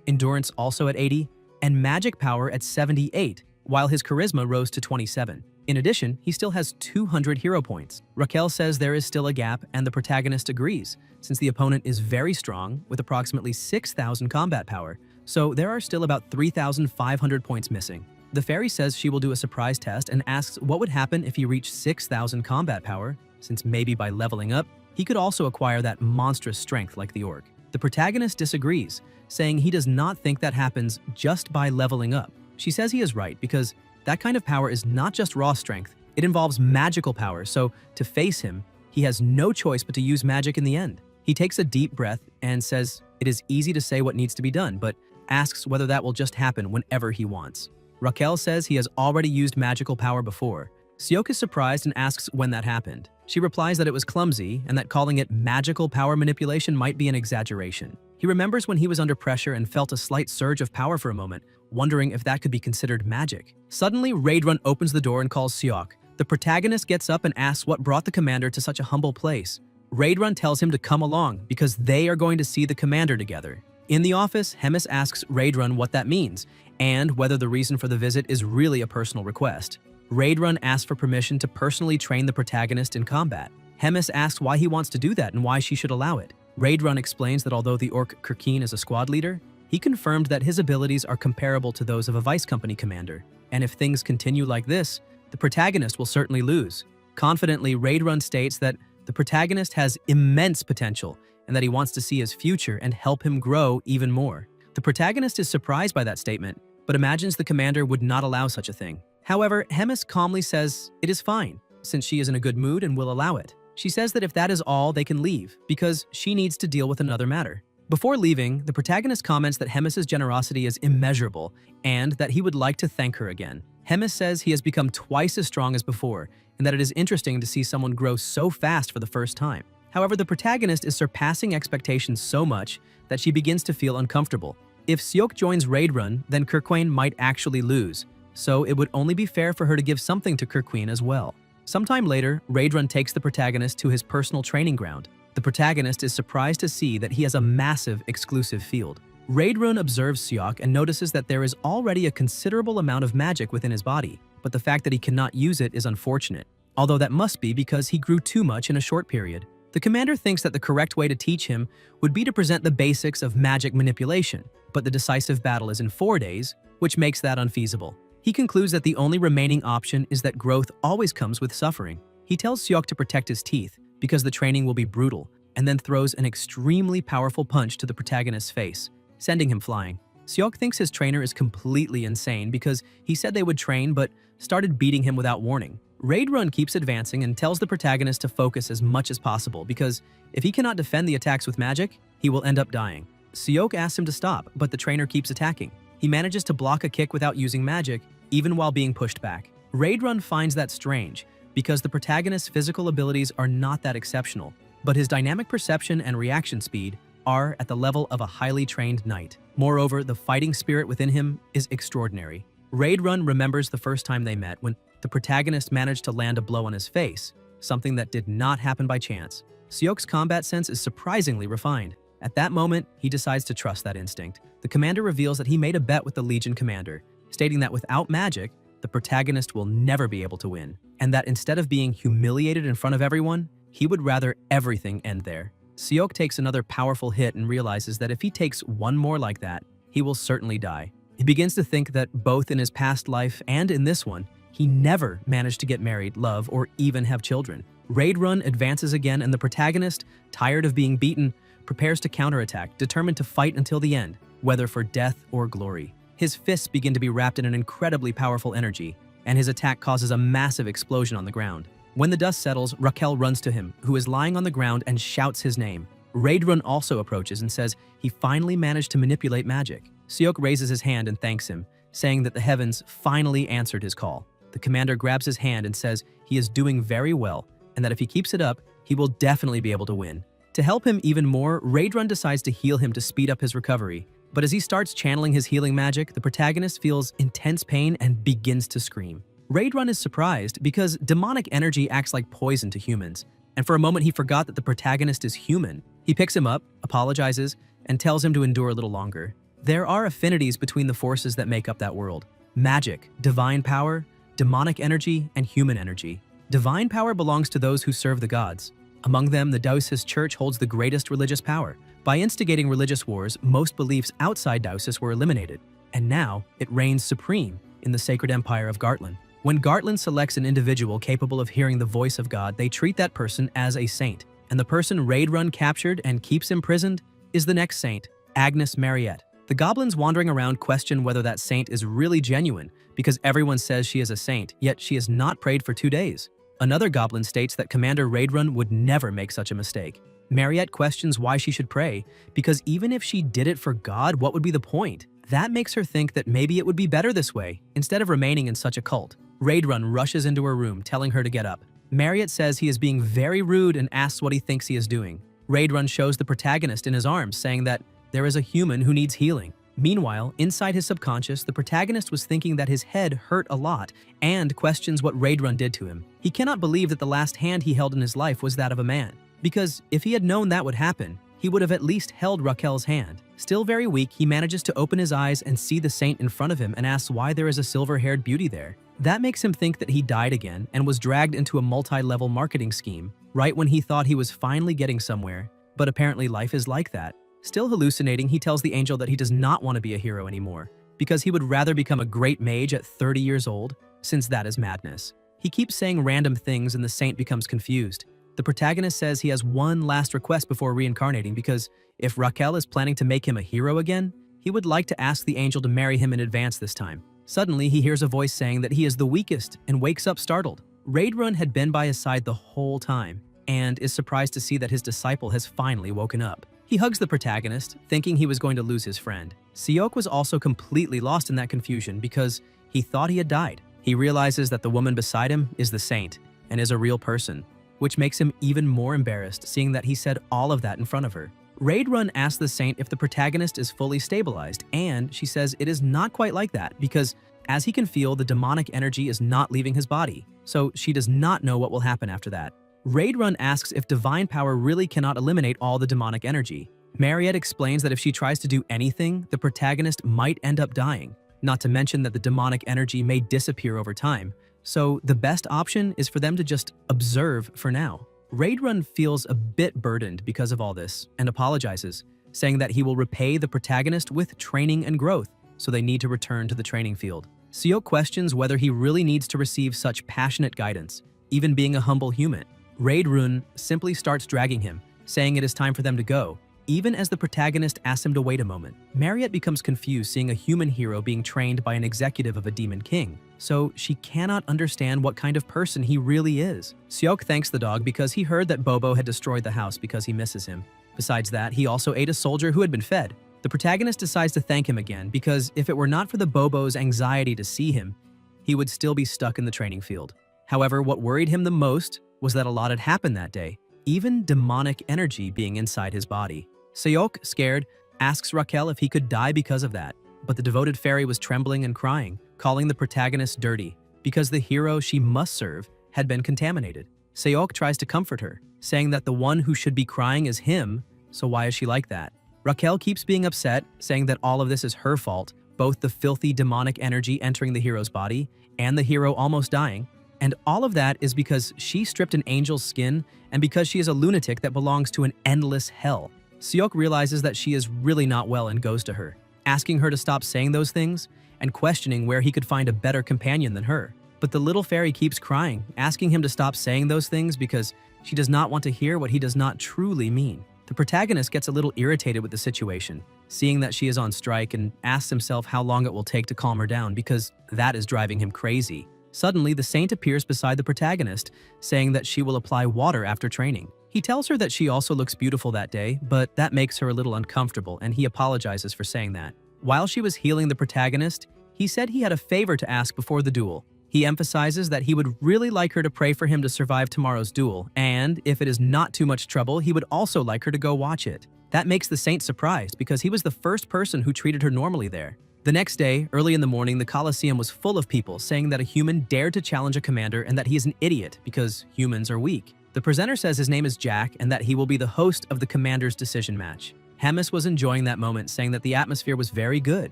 A: endurance also at 80, and magic power at 78, while his charisma rose to 27. In addition, he still has 200 hero points. Raquel says there is still a gap, and the protagonist agrees, since the opponent is very strong with approximately 6,000 combat power, so there are still about 3,500 points missing. The fairy says she will do a surprise test and asks what would happen if he reached 6,000 combat power, since maybe by leveling up, he could also acquire that monstrous strength like the orc. The protagonist disagrees, saying he does not think that happens just by leveling up. She says he is right because that kind of power is not just raw strength, it involves magical power, so to face him, he has no choice but to use magic in the end. He takes a deep breath and says it is easy to say what needs to be done, but asks whether that will just happen whenever he wants. Raquel says he has already used magical power before. Seok is surprised and asks when that happened. She replies that it was clumsy and that calling it magical power manipulation might be an exaggeration. He remembers when he was under pressure and felt a slight surge of power for a moment, wondering if that could be considered magic. Suddenly, Raidrun opens the door and calls Seok. The protagonist gets up and asks what brought the commander to such a humble place. Raidrun tells him to come along because they are going to see the commander together. In the office, Hemis asks Raidrun what that means and whether the reason for the visit is really a personal request. Raidrun asks for permission to personally train the protagonist in combat. Hemis asks why he wants to do that and why she should allow it. Raidrun explains that although the orc Kirkeen is a squad leader, he confirmed that his abilities are comparable to those of a vice company commander, and if things continue like this, the protagonist will certainly lose. Confidently, Raidrun states that the protagonist has immense potential and that he wants to see his future and help him grow even more. The protagonist is surprised by that statement, but imagines the commander would not allow such a thing. However, Hemis calmly says it is fine, since she is in a good mood and will allow it. She says that if that is all, they can leave, because she needs to deal with another matter. Before leaving, the protagonist comments that Hemis's generosity is immeasurable and that he would like to thank her again. Hemis says he has become twice as strong as before and that it is interesting to see someone grow so fast for the first time. However, the protagonist is surpassing expectations so much that she begins to feel uncomfortable. If Seok joins Raidrun, then Kirkwain might actually lose, so it would only be fair for her to give something to Kirkwain as well. Sometime later, Raidrun takes the protagonist to his personal training ground. The protagonist is surprised to see that he has a massive exclusive field. Raidrun observes Seok and notices that there is already a considerable amount of magic within his body, but the fact that he cannot use it is unfortunate, although that must be because he grew too much in a short period. The commander thinks that the correct way to teach him would be to present the basics of magic manipulation, but the decisive battle is in 4 days, which makes that unfeasible. He concludes that the only remaining option is that growth always comes with suffering. He tells Seok to protect his teeth because the training will be brutal, and then throws an extremely powerful punch to the protagonist's face, sending him flying. Seok thinks his trainer is completely insane because he said they would train but started beating him without warning. Raidrun keeps advancing and tells the protagonist to focus as much as possible because if he cannot defend the attacks with magic, he will end up dying. Seok asks him to stop, but the trainer keeps attacking. He manages to block a kick without using magic, even while being pushed back. Raidrun finds that strange because the protagonist's physical abilities are not that exceptional, but his dynamic perception and reaction speed are at the level of a highly trained knight. Moreover, the fighting spirit within him is extraordinary. Raidrun remembers the first time they met when the protagonist managed to land a blow on his face, something that did not happen by chance. Seok's combat sense is surprisingly refined. At that moment, he decides to trust that instinct. The commander reveals that he made a bet with the Legion commander, stating that without magic, the protagonist will never be able to win, and that instead of being humiliated in front of everyone, he would rather everything end there. Seok takes another powerful hit and realizes that if he takes one more like that, he will certainly die. He begins to think that both in his past life and in this one, he never managed to get married, love, or even have children. Raidrun advances again, and the protagonist, tired of being beaten, prepares to counterattack, determined to fight until the end, whether for death or glory. His fists begin to be wrapped in an incredibly powerful energy, and his attack causes a massive explosion on the ground. When the dust settles, Raquel runs to him, who is lying on the ground, and shouts his name. Raidrun also approaches and says he finally managed to manipulate magic. Seok raises his hand and thanks him, saying that the heavens finally answered his call. The commander grabs his hand and says he is doing very well, and that if he keeps it up, he will definitely be able to win. To help him even more, Raidrun decides to heal him to speed up his recovery. But as he starts channeling his healing magic, the protagonist feels intense pain and begins to scream. Raidrun is surprised because demonic energy acts like poison to humans, and for a moment he forgot that the protagonist is human. He picks him up, apologizes, and tells him to endure a little longer. There are affinities between the forces that make up that world. Magic, divine power, demonic energy, and human energy. Divine power belongs to those who serve the gods. Among them, the Daoist Church holds the greatest religious power. By instigating religious wars, most beliefs outside Daoist were eliminated, and now it reigns supreme in the sacred empire of Gartland. When Gartland selects an individual capable of hearing the voice of God, they treat that person as a saint, and the person Raidrun captured and keeps imprisoned is the next saint, Agnes Mariette. The goblins wandering around question whether that saint is really genuine because everyone says she is a saint, yet she has not prayed for 2 days. Another goblin states that Commander Raidrun would never make such a mistake. Mariette questions why she should pray, because even if she did it for God, what would be the point? That makes her think that maybe it would be better this way, instead of remaining in such a cult. Raidrun rushes into her room, telling her to get up. Mariette says he is being very rude and asks what he thinks he is doing. Raidrun shows the protagonist in his arms, saying that there is a human who needs healing. Meanwhile, inside his subconscious, the protagonist was thinking that his head hurt a lot and questions what Raidrun did to him. He cannot believe that the last hand he held in his life was that of a man, because if he had known that would happen, he would have at least held Raquel's hand. Still very weak, he manages to open his eyes and see the saint in front of him and asks why there is a silver-haired beauty there. That makes him think that he died again and was dragged into a multi-level marketing scheme, right when he thought he was finally getting somewhere. But apparently life is like that. Still hallucinating, he tells the angel that he does not want to be a hero anymore, because he would rather become a great mage at 30 years old, since that is madness. He keeps saying random things and the saint becomes confused. The protagonist says he has one last request before reincarnating because if Raquel is planning to make him a hero again, he would like to ask the angel to marry him in advance this time. Suddenly, he hears a voice saying that he is the weakest and wakes up startled. Raidrun had been by his side the whole time and is surprised to see that his disciple has finally woken up. He hugs the protagonist, thinking he was going to lose his friend. Seok was also completely lost in that confusion because he thought he had died. He realizes that the woman beside him is the saint and is a real person, which makes him even more embarrassed seeing that he said all of that in front of her. Raidrun asks the saint if the protagonist is fully stabilized, and she says it is not quite like that because as he can feel, the demonic energy is not leaving his body, so she does not know what will happen after that. Raidrun asks if divine power really cannot eliminate all the demonic energy. Mariette explains that if she tries to do anything, the protagonist might end up dying, not to mention that the demonic energy may disappear over time, so the best option is for them to just observe for now. Raidrun feels a bit burdened because of all this and apologizes, saying that he will repay the protagonist with training and growth, so they need to return to the training field. Seok questions whether he really needs to receive such passionate guidance, even being a humble human. Raidrun simply starts dragging him, saying it is time for them to go, even as the protagonist asks him to wait a moment. Mariette becomes confused seeing a human hero being trained by an executive of a demon king, so she cannot understand what kind of person he really is. Seok thanks the dog because he heard that Bobo had destroyed the house because he misses him. Besides that, he also ate a soldier who had been fed. The protagonist decides to thank him again because if it were not for the Bobo's anxiety to see him, he would still be stuck in the training field. However, what worried him the most was that a lot had happened that day, even demonic energy being inside his body. Seok, scared, asks Raquel if he could die because of that, but the devoted fairy was trembling and crying, calling the protagonist dirty, because the hero she must serve had been contaminated. Seok tries to comfort her, saying that the one who should be crying is him, so why is she like that? Raquel keeps being upset, saying that all of this is her fault, both the filthy demonic energy entering the hero's body and the hero almost dying, and all of that is because she stripped an angel's skin and because she is a lunatic that belongs to an endless hell. Seok realizes that she is really not well and goes to her, asking her to stop saying those things and questioning where he could find a better companion than her. But the little fairy keeps crying, asking him to stop saying those things because she does not want to hear what he does not truly mean. The protagonist gets a little irritated with the situation, seeing that she is on strike, and asks himself how long it will take to calm her down because that is driving him crazy. Suddenly, the saint appears beside the protagonist, saying that she will apply water after training. He tells her that she also looks beautiful that day, but that makes her a little uncomfortable, and he apologizes for saying that. While she was healing the protagonist, he said he had a favor to ask before the duel. He emphasizes that he would really like her to pray for him to survive tomorrow's duel, and if it is not too much trouble, he would also like her to go watch it. That makes the saint surprised because he was the first person who treated her normally there. The next day, early in the morning, the Colosseum was full of people saying that a human dared to challenge a commander and that he is an idiot because humans are weak. The presenter says his name is Jack and that he will be the host of the commander's decision match. Hemis was enjoying that moment, saying that the atmosphere was very good,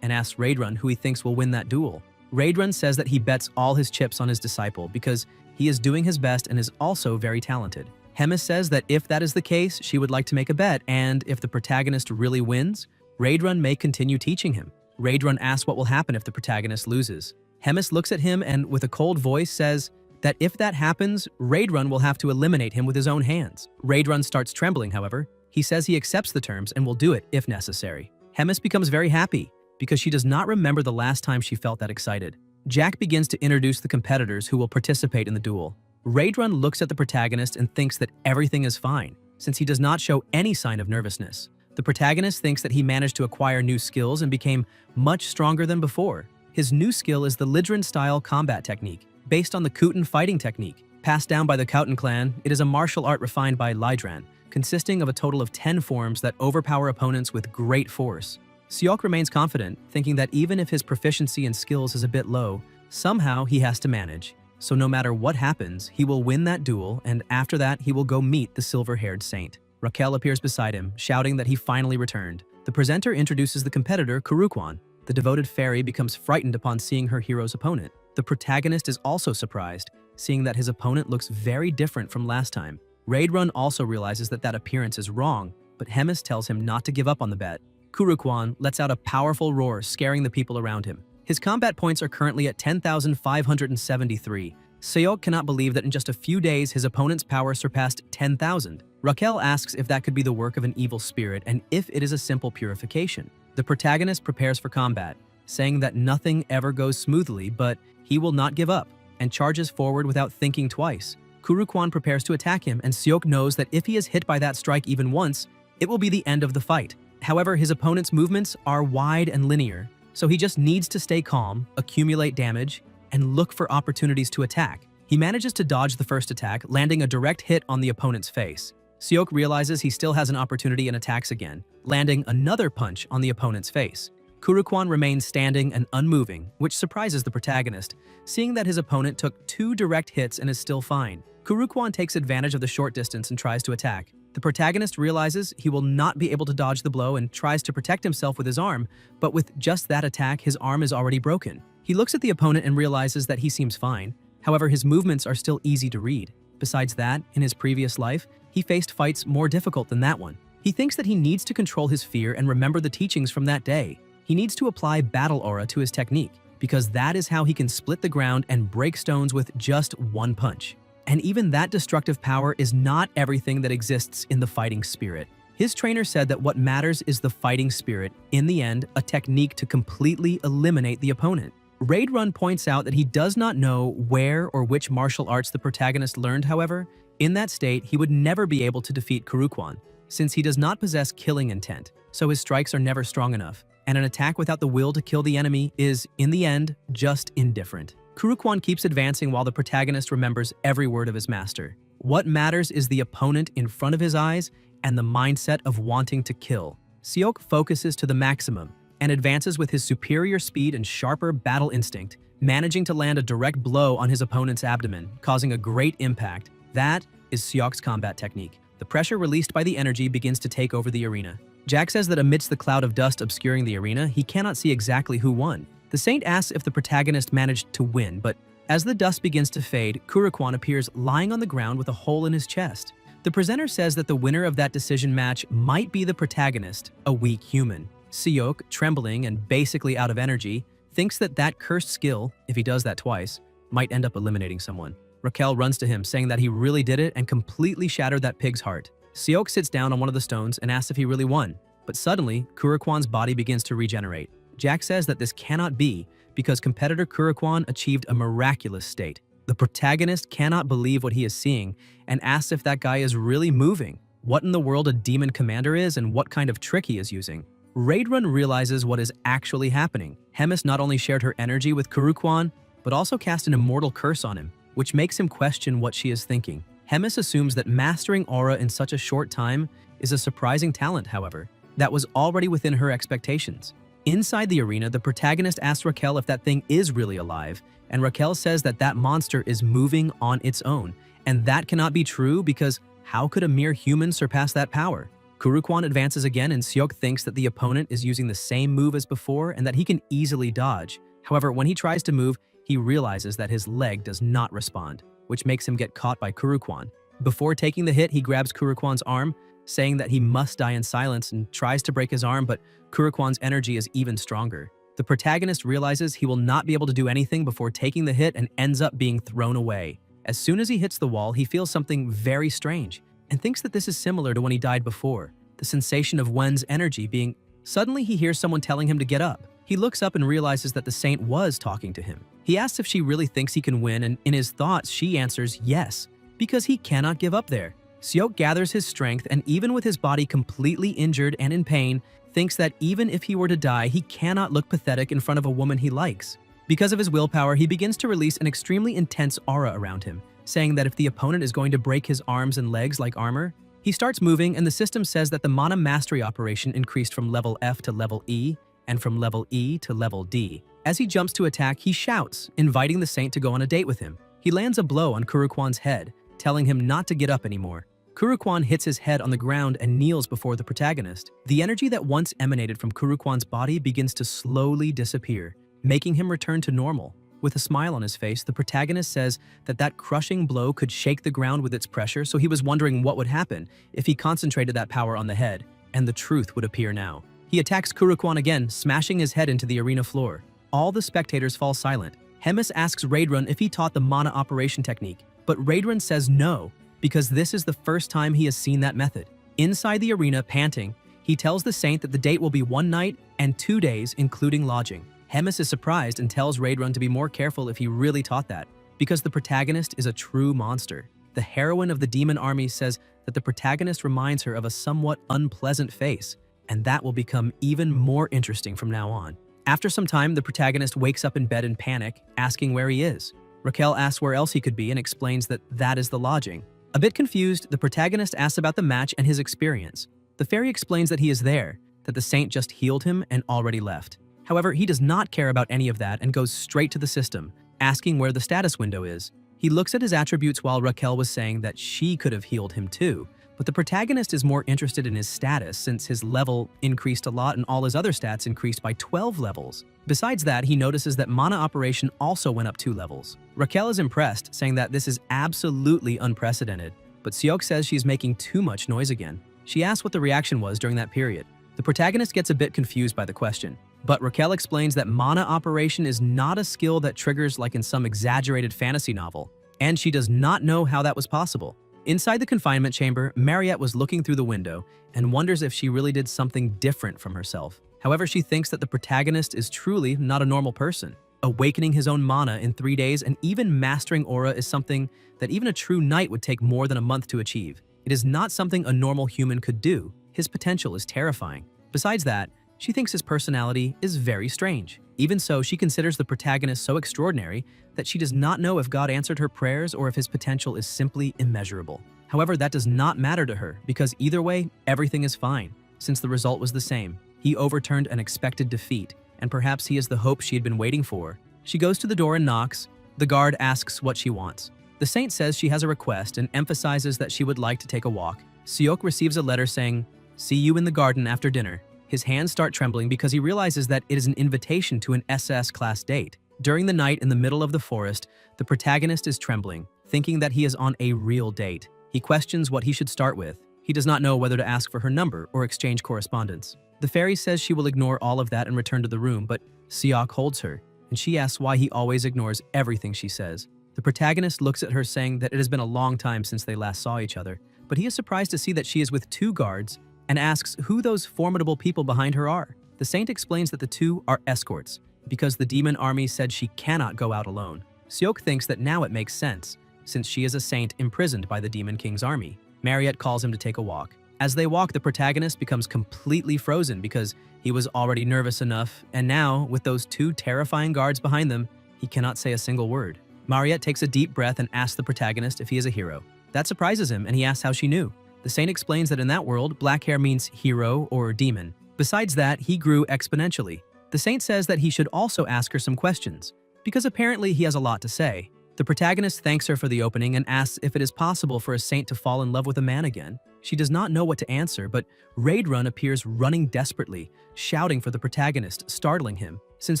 A: and asks Raidrun who he thinks will win that duel. Raidrun says that he bets all his chips on his disciple because he is doing his best and is also very talented. Hemis says that if that is the case, she would like to make a bet, and if the protagonist really wins, Raidrun may continue teaching him. Raidrun asks what will happen if the protagonist loses. Hemis looks at him and, with a cold voice, says that if that happens, Raidrun will have to eliminate him with his own hands. Raidrun starts trembling, however. He says he accepts the terms and will do it if necessary. Hemis becomes very happy because she does not remember the last time she felt that excited. Jack begins to introduce the competitors who will participate in the duel. Raidrun looks at the protagonist and thinks that everything is fine, since he does not show any sign of nervousness. The protagonist thinks that he managed to acquire new skills and became much stronger than before. His new skill is the Raidrun-style combat technique, based on the Khotun fighting technique. Passed down by the Khotun clan, it is a martial art refined by Raidrun, consisting of a total of 10 forms that overpower opponents with great force. Seok remains confident, thinking that even if his proficiency and skills is a bit low, somehow he has to manage. So no matter what happens, he will win that duel, and after that he will go meet the silver-haired saint. Raquel appears beside him, shouting that he finally returned. The presenter introduces the competitor, Kurukwan. The devoted fairy becomes frightened upon seeing her hero's opponent. The protagonist is also surprised, seeing that his opponent looks very different from last time. Raidrun also realizes that that appearance is wrong, but Hemis tells him not to give up on the bet. Kurukwan lets out a powerful roar, scaring the people around him. His combat points are currently at 10,573. Seok cannot believe that in just a few days his opponent's power surpassed 10,000. Raquel asks if that could be the work of an evil spirit and if it is a simple purification. The protagonist prepares for combat, saying that nothing ever goes smoothly, but he will not give up, and charges forward without thinking twice. Kurukwan prepares to attack him, and Seok knows that if he is hit by that strike even once, it will be the end of the fight. However, his opponent's movements are wide and linear, so he just needs to stay calm, accumulate damage, and look for opportunities to attack. He manages to dodge the first attack, landing a direct hit on the opponent's face. Seok realizes he still has an opportunity and attacks again, landing another punch on the opponent's face. Kurukwan remains standing and unmoving, which surprises the protagonist, seeing that his opponent took 2 direct hits and is still fine. Kurukwan takes advantage of the short distance and tries to attack. The protagonist realizes he will not be able to dodge the blow and tries to protect himself with his arm, but with just that attack, his arm is already broken. He looks at the opponent and realizes that he seems fine. However, his movements are still easy to read. Besides that, in his previous life, he faced fights more difficult than that one. He thinks that he needs to control his fear and remember the teachings from that day. He needs to apply battle aura to his technique, because that is how he can split the ground and break stones with just one punch. And even that destructive power is not everything that exists in the fighting spirit. His trainer said that what matters is the fighting spirit, in the end, a technique to completely eliminate the opponent. Raidrun points out that he does not know where or which martial arts the protagonist learned, however. In that state, he would never be able to defeat Kurukwan, since he does not possess killing intent, so his strikes are never strong enough, and an attack without the will to kill the enemy is, in the end, just indifferent. Kurukwan keeps advancing while the protagonist remembers every word of his master. What matters is the opponent in front of his eyes and the mindset of wanting to kill. Seok focuses to the maximum and advances with his superior speed and sharper battle instinct, managing to land a direct blow on his opponent's abdomen, causing a great impact. That is Seok's combat technique. The pressure released by the energy begins to take over the arena. Jack says that amidst the cloud of dust obscuring the arena, he cannot see exactly who won. The saint asks if the protagonist managed to win, but as the dust begins to fade, Kurukwan appears lying on the ground with a hole in his chest. The presenter says that the winner of that decision match might be the protagonist, a weak human. Seok, trembling and basically out of energy, thinks that that cursed skill, if he does that twice, might end up eliminating someone. Raquel runs to him, saying that he really did it and completely shattered that pig's heart. Seok sits down on one of the stones and asks if he really won, but suddenly, Kurukwan's body begins to regenerate. Jack says that this cannot be because competitor Kurukwan achieved a miraculous state. The protagonist cannot believe what he is seeing and asks if that guy is really moving, what in the world a demon commander is, and what kind of trick he is using. Raidrun realizes what is actually happening. Hemis not only shared her energy with Kurukwan, but also cast an immortal curse on him, which makes him question what she is thinking. Hemis assumes that mastering aura in such a short time is a surprising talent, however, that was already within her expectations. Inside the arena, the protagonist asks Raquel if that thing is really alive, and Raquel says that that monster is moving on its own, and that cannot be true because how could a mere human surpass that power? Kurukwan advances again, and Seok thinks that the opponent is using the same move as before and that he can easily dodge. However, when he tries to move, he realizes that his leg does not respond, which makes him get caught by Kurukwan. Before taking the hit, he grabs Kurukwan's arm, saying that he must die in silence, and tries to break his arm, but Kurukwan's energy is even stronger. The protagonist realizes he will not be able to do anything before taking the hit and ends up being thrown away. As soon as he hits the wall, he feels something very strange and thinks that this is similar to when he died before. The sensation of Wen's energy being... Suddenly, he hears someone telling him to get up. He looks up and realizes that the saint was talking to him. He asks if she really thinks he can win, and in his thoughts, she answers yes, because he cannot give up there. Seok gathers his strength, and even with his body completely injured and in pain, thinks that even if he were to die, he cannot look pathetic in front of a woman he likes. Because of his willpower, he begins to release an extremely intense aura around him, saying that if the opponent is going to break his arms and legs like armor, he starts moving, and the system says that the mana mastery operation increased from level F to level E, and from level E to level D. As he jumps to attack, he shouts, inviting the saint to go on a date with him. He lands a blow on Kurukwan's head, telling him not to get up anymore. Kurukwan hits his head on the ground and kneels before the protagonist. The energy that once emanated from Kurukwan's body begins to slowly disappear, making him return to normal. With a smile on his face, the protagonist says that that crushing blow could shake the ground with its pressure, so he was wondering what would happen if he concentrated that power on the head, and the truth would appear now. He attacks Kurukwan again, smashing his head into the arena floor. All the spectators fall silent. Hemis asks Raidrun if he taught the mana operation technique, but Raidrun says no, because this is the first time he has seen that method. Inside the arena, panting, he tells the saint that the date will be 1 night and 2 days, including lodging. Hemis is surprised and tells Raidrun to be more careful if he really taught that, because the protagonist is a true monster. The heroine of the demon army says that the protagonist reminds her of a somewhat unpleasant face, and that will become even more interesting from now on. After some time, the protagonist wakes up in bed in panic, asking where he is. Raquel asks where else he could be and explains that that is the lodging. A bit confused, the protagonist asks about the match and his experience. The fairy explains that he is there, that the saint just healed him and already left. However, he does not care about any of that and goes straight to the system, asking where the status window is. He looks at his attributes while Raquel was saying that she could have healed him too, but the protagonist is more interested in his status since his level increased a lot and all his other stats increased by 12 levels. Besides that, he notices that mana operation also went up 2 levels. Raquel is impressed, saying that this is absolutely unprecedented, but Seok says she's making too much noise again. She asks what the reaction was during that period. The protagonist gets a bit confused by the question, but Raquel explains that mana operation is not a skill that triggers like in some exaggerated fantasy novel, and she does not know how that was possible. Inside the confinement chamber, Mariette was looking through the window and wonders if she really did something different from herself. However, she thinks that the protagonist is truly not a normal person. Awakening his own mana in 3 days and even mastering aura is something that even a true knight would take more than a month to achieve. It is not something a normal human could do. His potential is terrifying. Besides that, she thinks his personality is very strange. Even so, she considers the protagonist so extraordinary that she does not know if God answered her prayers or if his potential is simply immeasurable. However, that does not matter to her because either way, everything is fine, since the result was the same. He overturned an expected defeat, and perhaps he is the hope she had been waiting for. She goes to the door and knocks. The guard asks what she wants. The saint says she has a request and emphasizes that she would like to take a walk. Seok receives a letter saying, "See you in the garden after dinner." His hands start trembling because he realizes that it is an invitation to an SS class date. During the night in the middle of the forest, the protagonist is trembling, thinking that he is on a real date. He questions what he should start with. He does not know whether to ask for her number or exchange correspondence. The fairy says she will ignore all of that and return to the room, but Seok holds her, and she asks why he always ignores everything she says. The protagonist looks at her saying that it has been a long time since they last saw each other, but he is surprised to see that she is with 2 guards and asks who those formidable people behind her are. The saint explains that the 2 are escorts, because the demon army said she cannot go out alone. Seok thinks that now it makes sense, since she is a saint imprisoned by the demon king's army. Mariette calls him to take a walk. As they walk, the protagonist becomes completely frozen because he was already nervous enough, and now, with those 2 terrifying guards behind them, He cannot say a single word. Mariette takes a deep breath and asks the protagonist if he is a hero. That surprises him, and he asks how she knew. The saint explains that in that world, black hair means hero or demon. Besides that, he grew exponentially. The saint says that he should also ask her some questions, because apparently he has a lot to say. The protagonist thanks her for the opening and asks if it is possible for a saint to fall in love with a man again. She does not know what to answer, but Raidrun appears running desperately, shouting for the protagonist, startling him, since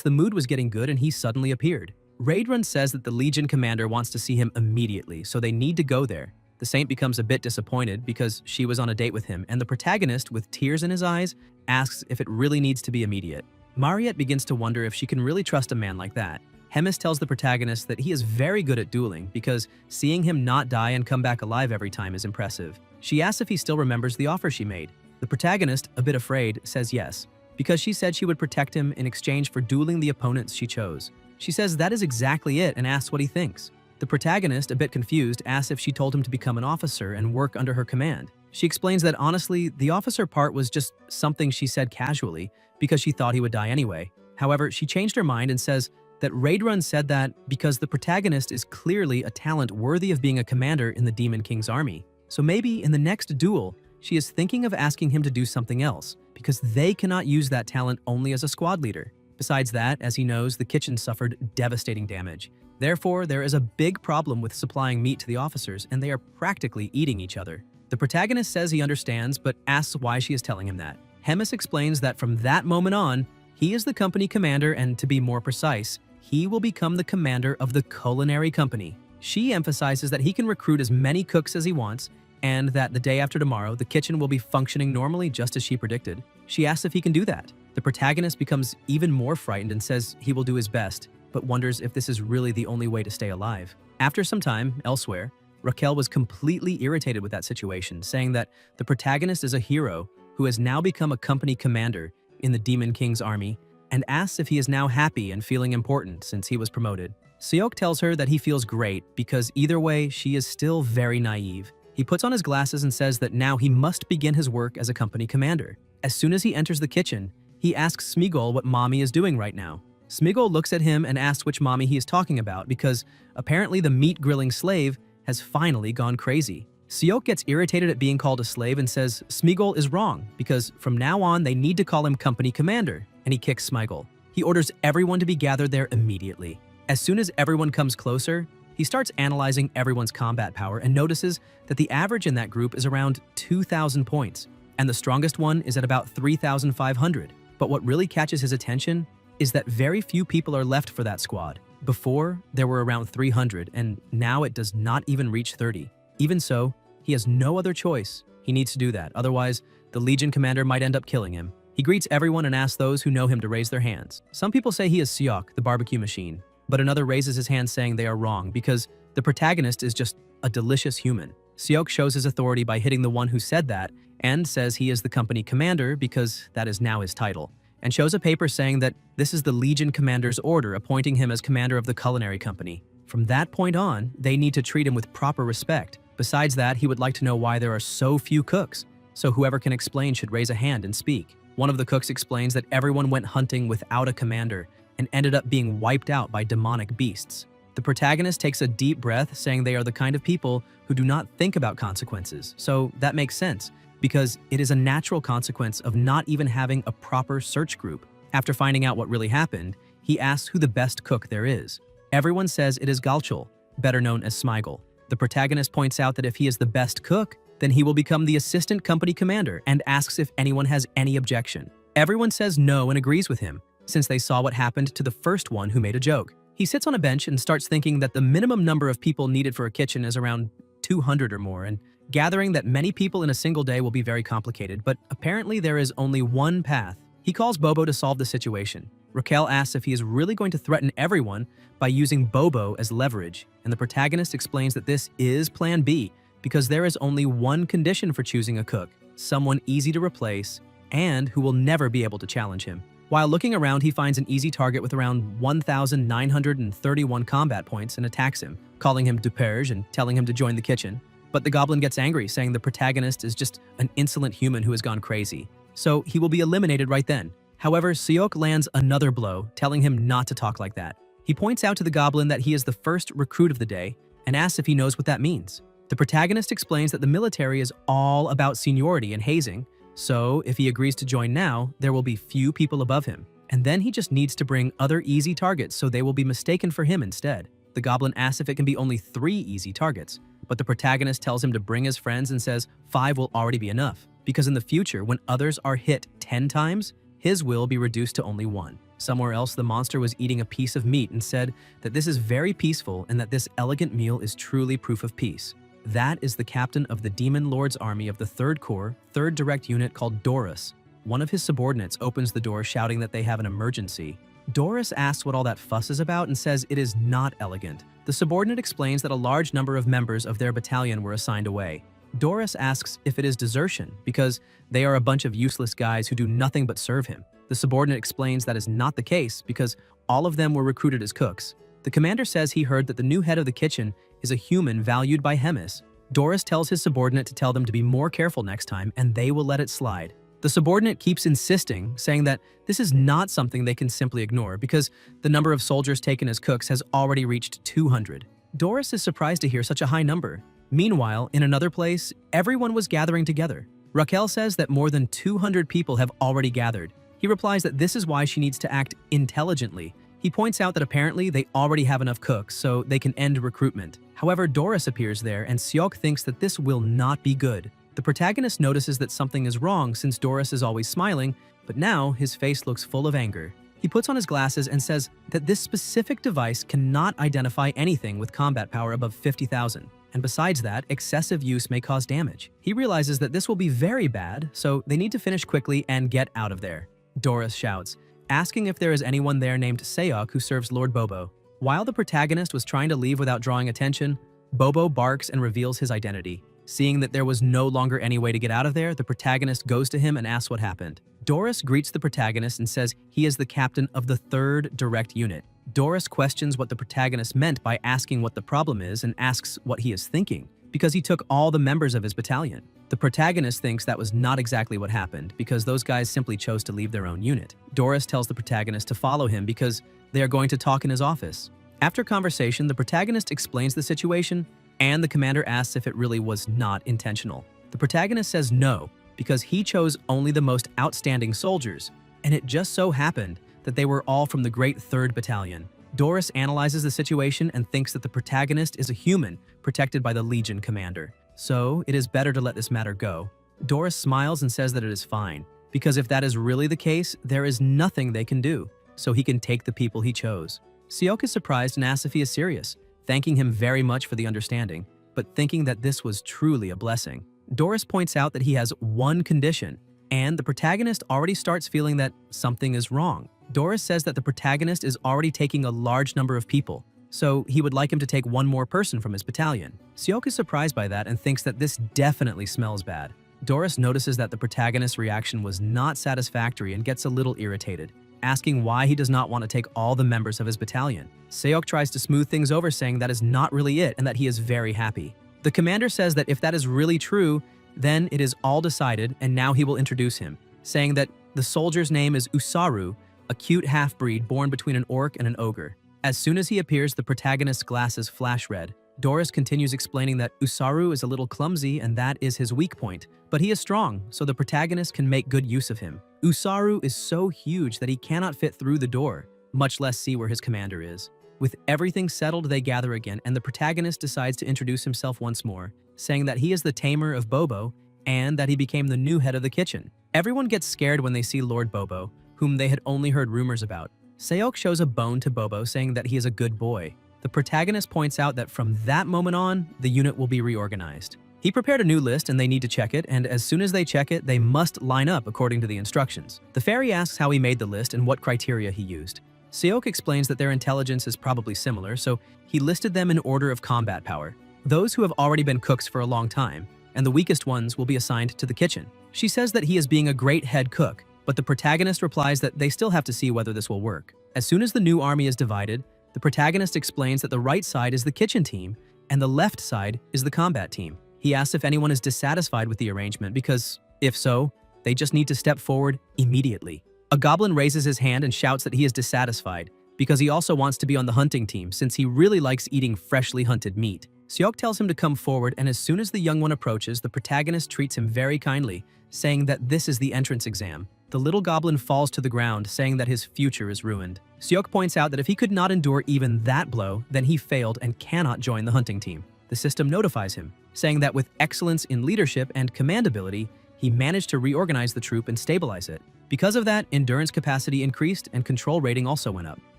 A: the mood was getting good and he suddenly appeared. Raidrun says that the Legion commander wants to see him immediately, so they need to go there. The saint becomes a bit disappointed because she was on a date with him, and the protagonist, with tears in his eyes, asks if it really needs to be immediate. Mariette begins to wonder if she can really trust a man like that. Hemis tells the protagonist that he is very good at dueling because seeing him not die and come back alive every time is impressive. She asks if he still remembers the offer she made. The protagonist, a bit afraid, says yes, because she said she would protect him in exchange for dueling the opponents she chose. She says that is exactly it and asks what he thinks. The protagonist, a bit confused, asks if she told him to become an officer and work under her command. She explains that honestly, the officer part was just something she said casually because she thought he would die anyway. However, she changed her mind and says that Raidrun said that because the protagonist is clearly a talent worthy of being a commander in the Demon King's army. So maybe in the next duel, she is thinking of asking him to do something else because they cannot use that talent only as a squad leader. Besides that, as he knows, the kitchen suffered devastating damage. Therefore, there is a big problem with supplying meat to the officers, and they are practically eating each other. The protagonist says he understands, but asks why she is telling him that. Hemis explains that from that moment on, he is the company commander, and to be more precise, he will become the commander of the culinary company. She emphasizes that he can recruit as many cooks as he wants, and that the day after tomorrow, the kitchen will be functioning normally just as she predicted. She asks if he can do that. The protagonist becomes even more frightened and says he will do his best, but wonders if this is really the only way to stay alive. After some time, elsewhere, Raquel was completely irritated with that situation, saying that the protagonist is a hero who has now become a company commander in the Demon King's army, and asks if he is now happy and feeling important since he was promoted. Seok tells her that he feels great because either way, she is still very naive. He puts on his glasses and says that now he must begin his work as a company commander. As soon as he enters the kitchen, he asks Smigol what Mommy is doing right now. Smigol looks at him and asks which mommy he is talking about because apparently the meat-grilling slave has finally gone crazy. Seok gets irritated at being called a slave and says Smigol is wrong because from now on they need to call him company commander, and he kicks Smigol. He orders everyone to be gathered there immediately. As soon as everyone comes closer, he starts analyzing everyone's combat power and notices that the average in that group is around 2,000 points, and the strongest one is at about 3,500. But what really catches his attention is that very few people are left for that squad. Before, there were around 300, and now it does not even reach 30. Even so, he has no other choice. He needs to do that, otherwise the Legion commander might end up killing him. He greets everyone and asks those who know him to raise their hands. Some people say he is Seok, the barbecue machine, but another raises his hand saying they are wrong because the protagonist is just a delicious human. Seok shows his authority by hitting the one who said that and says he is the company commander because that is now his title, and shows a paper saying that this is the Legion commander's order appointing him as commander of the culinary company. From that point on, they need to treat him with proper respect. Besides that, he would like to know why there are so few cooks, so whoever can explain should raise a hand and speak. One of the cooks explains that everyone went hunting without a commander and ended up being wiped out by demonic beasts. The protagonist takes a deep breath, saying they are the kind of people who do not think about consequences, so that makes sense, because it is a natural consequence of not even having a proper search group. After finding out what really happened, he asks who the best cook there is. Everyone says it is Galchul, better known as Smigol. The protagonist points out that if he is the best cook, then he will become the assistant company commander and asks if anyone has any objection. Everyone says no and agrees with him, since they saw what happened to the first one who made a joke. He sits on a bench and starts thinking that the minimum number of people needed for a kitchen is around 200 or more, and gathering that many people in a single day will be very complicated, but apparently there is only one path. He calls Bobo to solve the situation. Raquel asks if he is really going to threaten everyone by using Bobo as leverage, and the protagonist explains that this is Plan B, because there is only one condition for choosing a cook, someone easy to replace and who will never be able to challenge him. While looking around, he finds an easy target with around 1,931 combat points and attacks him, calling him Duperge and telling him to join the kitchen. But the goblin gets angry, saying the protagonist is just an insolent human who has gone crazy, so he will be eliminated right then. However, Seok lands another blow, telling him not to talk like that. He points out to the goblin that he is the first recruit of the day and asks if he knows what that means. The protagonist explains that the military is all about seniority and hazing, so if he agrees to join now, there will be few people above him. And then he just needs to bring other easy targets so they will be mistaken for him instead. The goblin asks if it can be only 3 easy targets, but the protagonist tells him to bring his friends and says 5 will already be enough, because in the future, when others are hit 10 times, his will be reduced to only 1. Somewhere else, the monster was eating a piece of meat and said that this is very peaceful and that this elegant meal is truly proof of peace. That is the captain of the Demon Lord's army of the 3rd Corps, 3rd Direct Unit called Doris. One of his subordinates opens the door shouting that they have an emergency. Doris asks what all that fuss is about and says it is not elegant. The subordinate explains that a large number of members of their battalion were assigned away. Doris asks if it is desertion because they are a bunch of useless guys who do nothing but serve him. The subordinate explains that is not the case because all of them were recruited as cooks. The commander says he heard that the new head of the kitchen is a human valued by Hemis. Doris tells his subordinate to tell them to be more careful next time and they will let it slide. The subordinate keeps insisting, saying that this is not something they can simply ignore because the number of soldiers taken as cooks has already reached 200. Doris is surprised to hear such a high number. Meanwhile, in another place, everyone was gathering together. Raquel says that more than 200 people have already gathered. He replies that this is why she needs to act intelligently. He points out that apparently they already have enough cooks, so they can end recruitment. However, Doris appears there and Seok thinks that this will not be good. The protagonist notices that something is wrong since Doris is always smiling, but now his face looks full of anger. He puts on his glasses and says that this specific device cannot identify anything with combat power above 50,000. And besides that, excessive use may cause damage. He realizes that this will be very bad, so they need to finish quickly and get out of there. Doris shouts, asking if there is anyone there named Seok who serves Lord Bobo. While the protagonist was trying to leave without drawing attention, Bobo barks and reveals his identity. Seeing that there was no longer any way to get out of there, the protagonist goes to him and asks what happened. Doris greets the protagonist and says he is the captain of the 3rd Direct Unit. Doris questions what the protagonist meant by asking what the problem is and asks what he is thinking, because he took all the members of his battalion. The protagonist thinks that was not exactly what happened, because those guys simply chose to leave their own unit. Doris tells the protagonist to follow him because they are going to talk in his office. After conversation, the protagonist explains the situation, and the commander asks if it really was not intentional. The protagonist says no, because he chose only the most outstanding soldiers, and it just so happened that they were all from the Great 3rd Battalion. Doris analyzes the situation and thinks that the protagonist is a human protected by the Legion commander. So, it is better to let this matter go. Doris smiles and says that it is fine, because if that is really the case, there is nothing they can do, so he can take the people he chose. Seok is surprised and asks if he is serious, thanking him very much for the understanding, but thinking that this was truly a blessing. Doris points out that he has one condition, and the protagonist already starts feeling that something is wrong. Doris says that the protagonist is already taking a large number of people, so he would like him to take one more person from his battalion. Seok is surprised by that and thinks that this definitely smells bad. Doris notices that the protagonist's reaction was not satisfactory and gets a little irritated, asking why he does not want to take all the members of his battalion. Seok tries to smooth things over, saying that is not really it and that he is very happy. The commander says that if that is really true, then it is all decided and now he will introduce him, saying that the soldier's name is Usaru, a cute half-breed born between an orc and an ogre. As soon as he appears, the protagonist's glasses flash red. Doris continues explaining that Usaru is a little clumsy and that is his weak point, but he is strong, so the protagonist can make good use of him. Usaru is so huge that he cannot fit through the door, much less see where his commander is. With everything settled, they gather again, and the protagonist decides to introduce himself once more, saying that he is the tamer of Bobo and that he became the new head of the kitchen. Everyone gets scared when they see Lord Bobo, whom they had only heard rumors about. Seok shows a bone to Bobo, saying that he is a good boy. The protagonist points out that from that moment on, the unit will be reorganized. He prepared a new list and they need to check it, and as soon as they check it, they must line up according to the instructions. The fairy asks how he made the list and what criteria he used. Seok explains that their intelligence is probably similar, so he listed them in order of combat power. Those who have already been cooks for a long time, and the weakest ones will be assigned to the kitchen. She says that he is being a great head cook, but the protagonist replies that they still have to see whether this will work. As soon as the new army is divided, the protagonist explains that the right side is the kitchen team, and the left side is the combat team. He asks if anyone is dissatisfied with the arrangement because, if so, they just need to step forward immediately. A goblin raises his hand and shouts that he is dissatisfied, because he also wants to be on the hunting team since he really likes eating freshly hunted meat. Seok tells him to come forward, and as soon as the young one approaches, the protagonist treats him very kindly, saying that this is the entrance exam. The little goblin falls to the ground, saying that his future is ruined. Seok points out that if he could not endure even that blow, then he failed and cannot join the hunting team. The system notifies him, saying that with excellence in leadership and command ability, he managed to reorganize the troop and stabilize it. Because of that, endurance capacity increased and control rating also went up.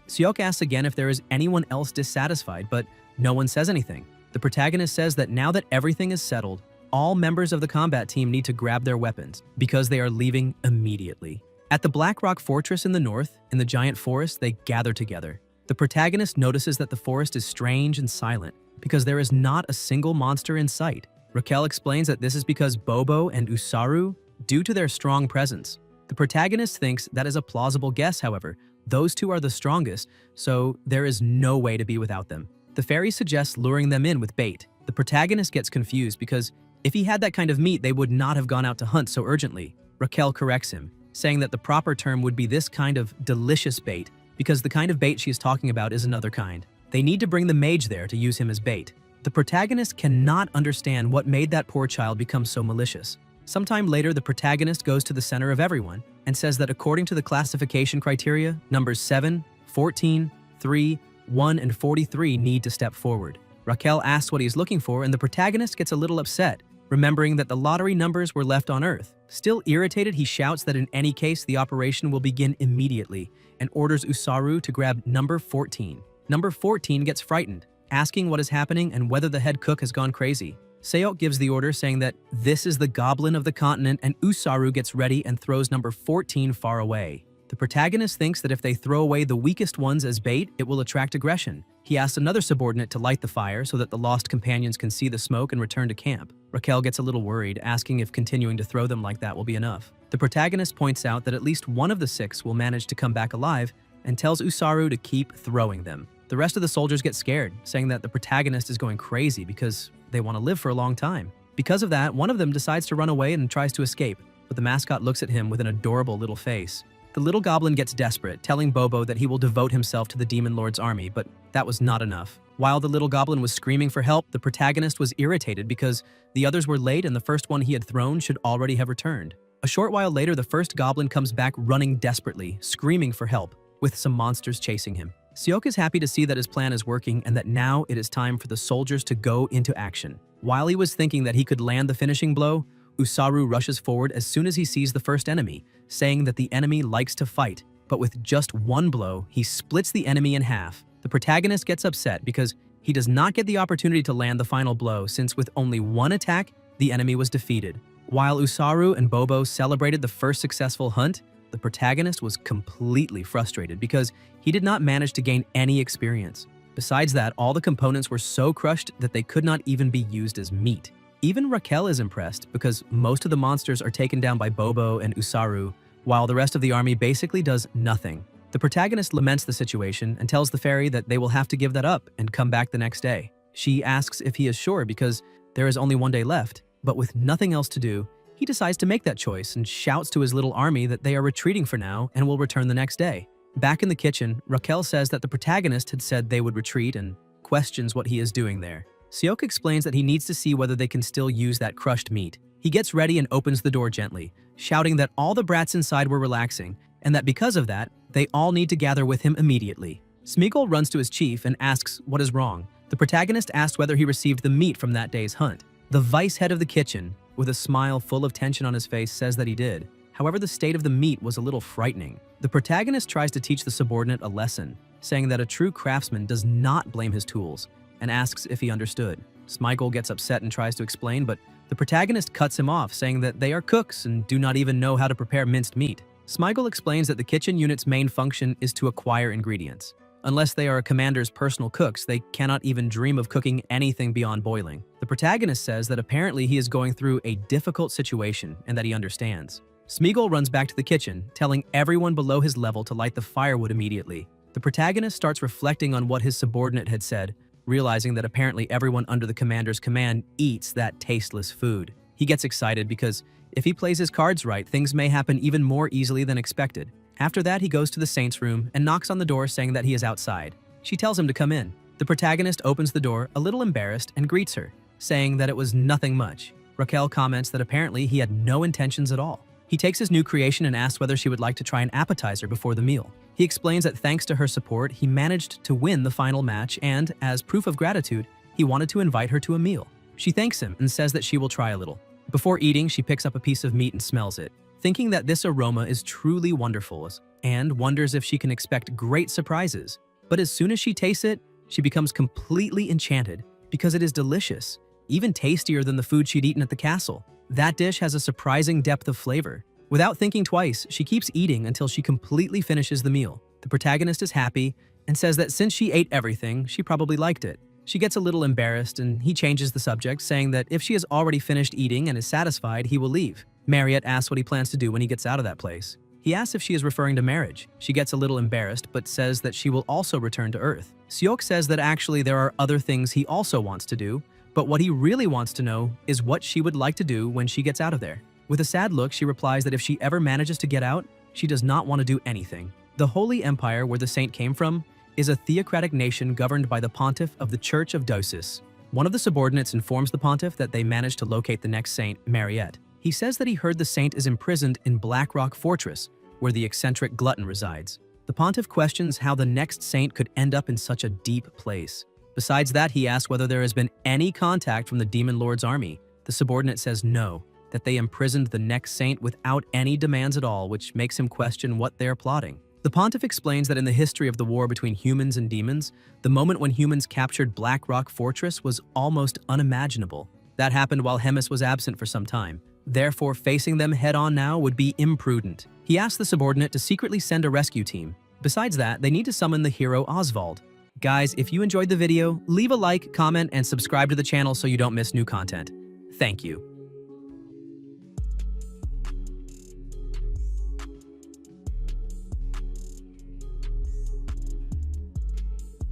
A: Seok asks again if there is anyone else dissatisfied, but no one says anything. The protagonist says that now that everything is settled, all members of the combat team need to grab their weapons because they are leaving immediately. At the Black Rock Fortress in the north, in the giant forest, they gather together. The protagonist notices that the forest is strange and silent because there is not a single monster in sight. Raquel explains that this is because Bobo and Usaru, due to their strong presence. The protagonist thinks that is a plausible guess, however. Those two are the strongest, so there is no way to be without them. The fairy suggests luring them in with bait. The protagonist gets confused because if he had that kind of meat, they would not have gone out to hunt so urgently. Raquel corrects him, saying that the proper term would be this kind of delicious bait because the kind of bait she is talking about is another kind. They need to bring the mage there to use him as bait. The protagonist cannot understand what made that poor child become so malicious. Sometime later, the protagonist goes to the center of everyone and says that according to the classification criteria, numbers 7, 14, 3, 1, and 43 need to step forward. Raquel asks what he's looking for, and the protagonist gets a little upset, remembering that the lottery numbers were left on Earth. Still irritated, he shouts that in any case, the operation will begin immediately and orders Usaru to grab number 14. Number 14 gets frightened, asking what is happening and whether the head cook has gone crazy. Seok gives the order, saying that this is the goblin of the continent, and Usaru gets ready and throws number 14 far away. The protagonist thinks that if they throw away the weakest ones as bait, it will attract aggression. He asks another subordinate to light the fire so that the lost companions can see the smoke and return to camp. Raquel gets a little worried, asking if continuing to throw them like that will be enough. The protagonist points out that at least one of the 6 will manage to come back alive and tells Usaru to keep throwing them. The rest of the soldiers get scared, saying that the protagonist is going crazy because they want to live for a long time. Because of that, one of them decides to run away and tries to escape, but the mascot looks at him with an adorable little face. The little goblin gets desperate, telling Bobo that he will devote himself to the Demon Lord's army, but that was not enough. While the little goblin was screaming for help, the protagonist was irritated because the others were late and the first one he had thrown should already have returned. A short while later, the first goblin comes back running desperately, screaming for help, with some monsters chasing him. Seok is happy to see that his plan is working and that now it is time for the soldiers to go into action. While he was thinking that he could land the finishing blow, Usaru rushes forward as soon as he sees the first enemy, saying that the enemy likes to fight, but with just one blow, he splits the enemy in half. The protagonist gets upset because he does not get the opportunity to land the final blow since with only one attack, the enemy was defeated. While Usaru and Bobo celebrated the first successful hunt, the protagonist was completely frustrated because he did not manage to gain any experience. Besides that, all the components were so crushed that they could not even be used as meat. Even Raquel is impressed because most of the monsters are taken down by Bobo and Usaru, while the rest of the army basically does nothing. The protagonist laments the situation and tells the fairy that they will have to give that up and come back the next day. She asks if he is sure because there is only one day left, but with nothing else to do, he decides to make that choice and shouts to his little army that they are retreating for now and will return the next day. Back in the kitchen, Raquel says that the protagonist had said they would retreat and questions what he is doing there. Seok explains that he needs to see whether they can still use that crushed meat. He gets ready and opens the door gently, shouting that all the brats inside were relaxing and that because of that, they all need to gather with him immediately. Smeagol runs to his chief and asks what is wrong. The protagonist asks whether he received the meat from that day's hunt. The vice head of the kitchen, with a smile full of tension on his face, says that he did. However, the state of the meat was a little frightening. The protagonist tries to teach the subordinate a lesson, saying that a true craftsman does not blame his tools, and asks if he understood. Smeagol gets upset and tries to explain, but the protagonist cuts him off, saying that they are cooks and do not even know how to prepare minced meat. Smeagol explains that the kitchen unit's main function is to acquire ingredients. Unless they are a commander's personal cooks, they cannot even dream of cooking anything beyond boiling. The protagonist says that apparently he is going through a difficult situation and that he understands. Smeagol runs back to the kitchen, telling everyone below his level to light the firewood immediately. The protagonist starts reflecting on what his subordinate had said, realizing that apparently everyone under the commander's command eats that tasteless food. He gets excited because if he plays his cards right, things may happen even more easily than expected. After that, he goes to the saint's room and knocks on the door saying that he is outside. She tells him to come in. The protagonist opens the door, a little embarrassed, and greets her, saying that it was nothing much. Raquel comments that apparently he had no intentions at all. He takes his new creation and asks whether she would like to try an appetizer before the meal. He explains that thanks to her support, he managed to win the final match and, as proof of gratitude, he wanted to invite her to a meal. She thanks him and says that she will try a little. Before eating, she picks up a piece of meat and smells it, thinking that this aroma is truly wonderful and wonders if she can expect great surprises. But as soon as she tastes it, she becomes completely enchanted because it is delicious, even tastier than the food she'd eaten at the castle. That dish has a surprising depth of flavor. Without thinking twice, she keeps eating until she completely finishes the meal. The protagonist is happy and says that since she ate everything, she probably liked it. She gets a little embarrassed and he changes the subject, saying that if she has already finished eating and is satisfied, he will leave. Marriott asks what he plans to do when he gets out of that place. He asks if she is referring to marriage. She gets a little embarrassed but says that she will also return to Earth. Seok says that actually there are other things he also wants to do, but what he really wants to know is what she would like to do when she gets out of there. With a sad look, she replies that if she ever manages to get out, she does not want to do anything. The Holy Empire, where the saint came from, is a theocratic nation governed by the pontiff of the Church of Dosis. One of the subordinates informs the pontiff that they managed to locate the next saint, Marriott. He says that he heard the saint is imprisoned in Black Rock Fortress, where the eccentric glutton resides. The pontiff questions how the next saint could end up in such a deep place. Besides that, he asks whether there has been any contact from the Demon Lord's army. The subordinate says no, that they imprisoned the next saint without any demands at all, which makes him question what they are plotting. The pontiff explains that in the history of the war between humans and demons, the moment when humans captured Black Rock Fortress was almost unimaginable. That happened while Hemis was absent for some time. Therefore, facing them head-on now would be imprudent. He asks the subordinate to secretly send a rescue team. Besides that, they need to summon the hero Oswald. Guys, if you enjoyed the video, leave a like, comment, and subscribe to the channel so you don't miss new content. Thank you.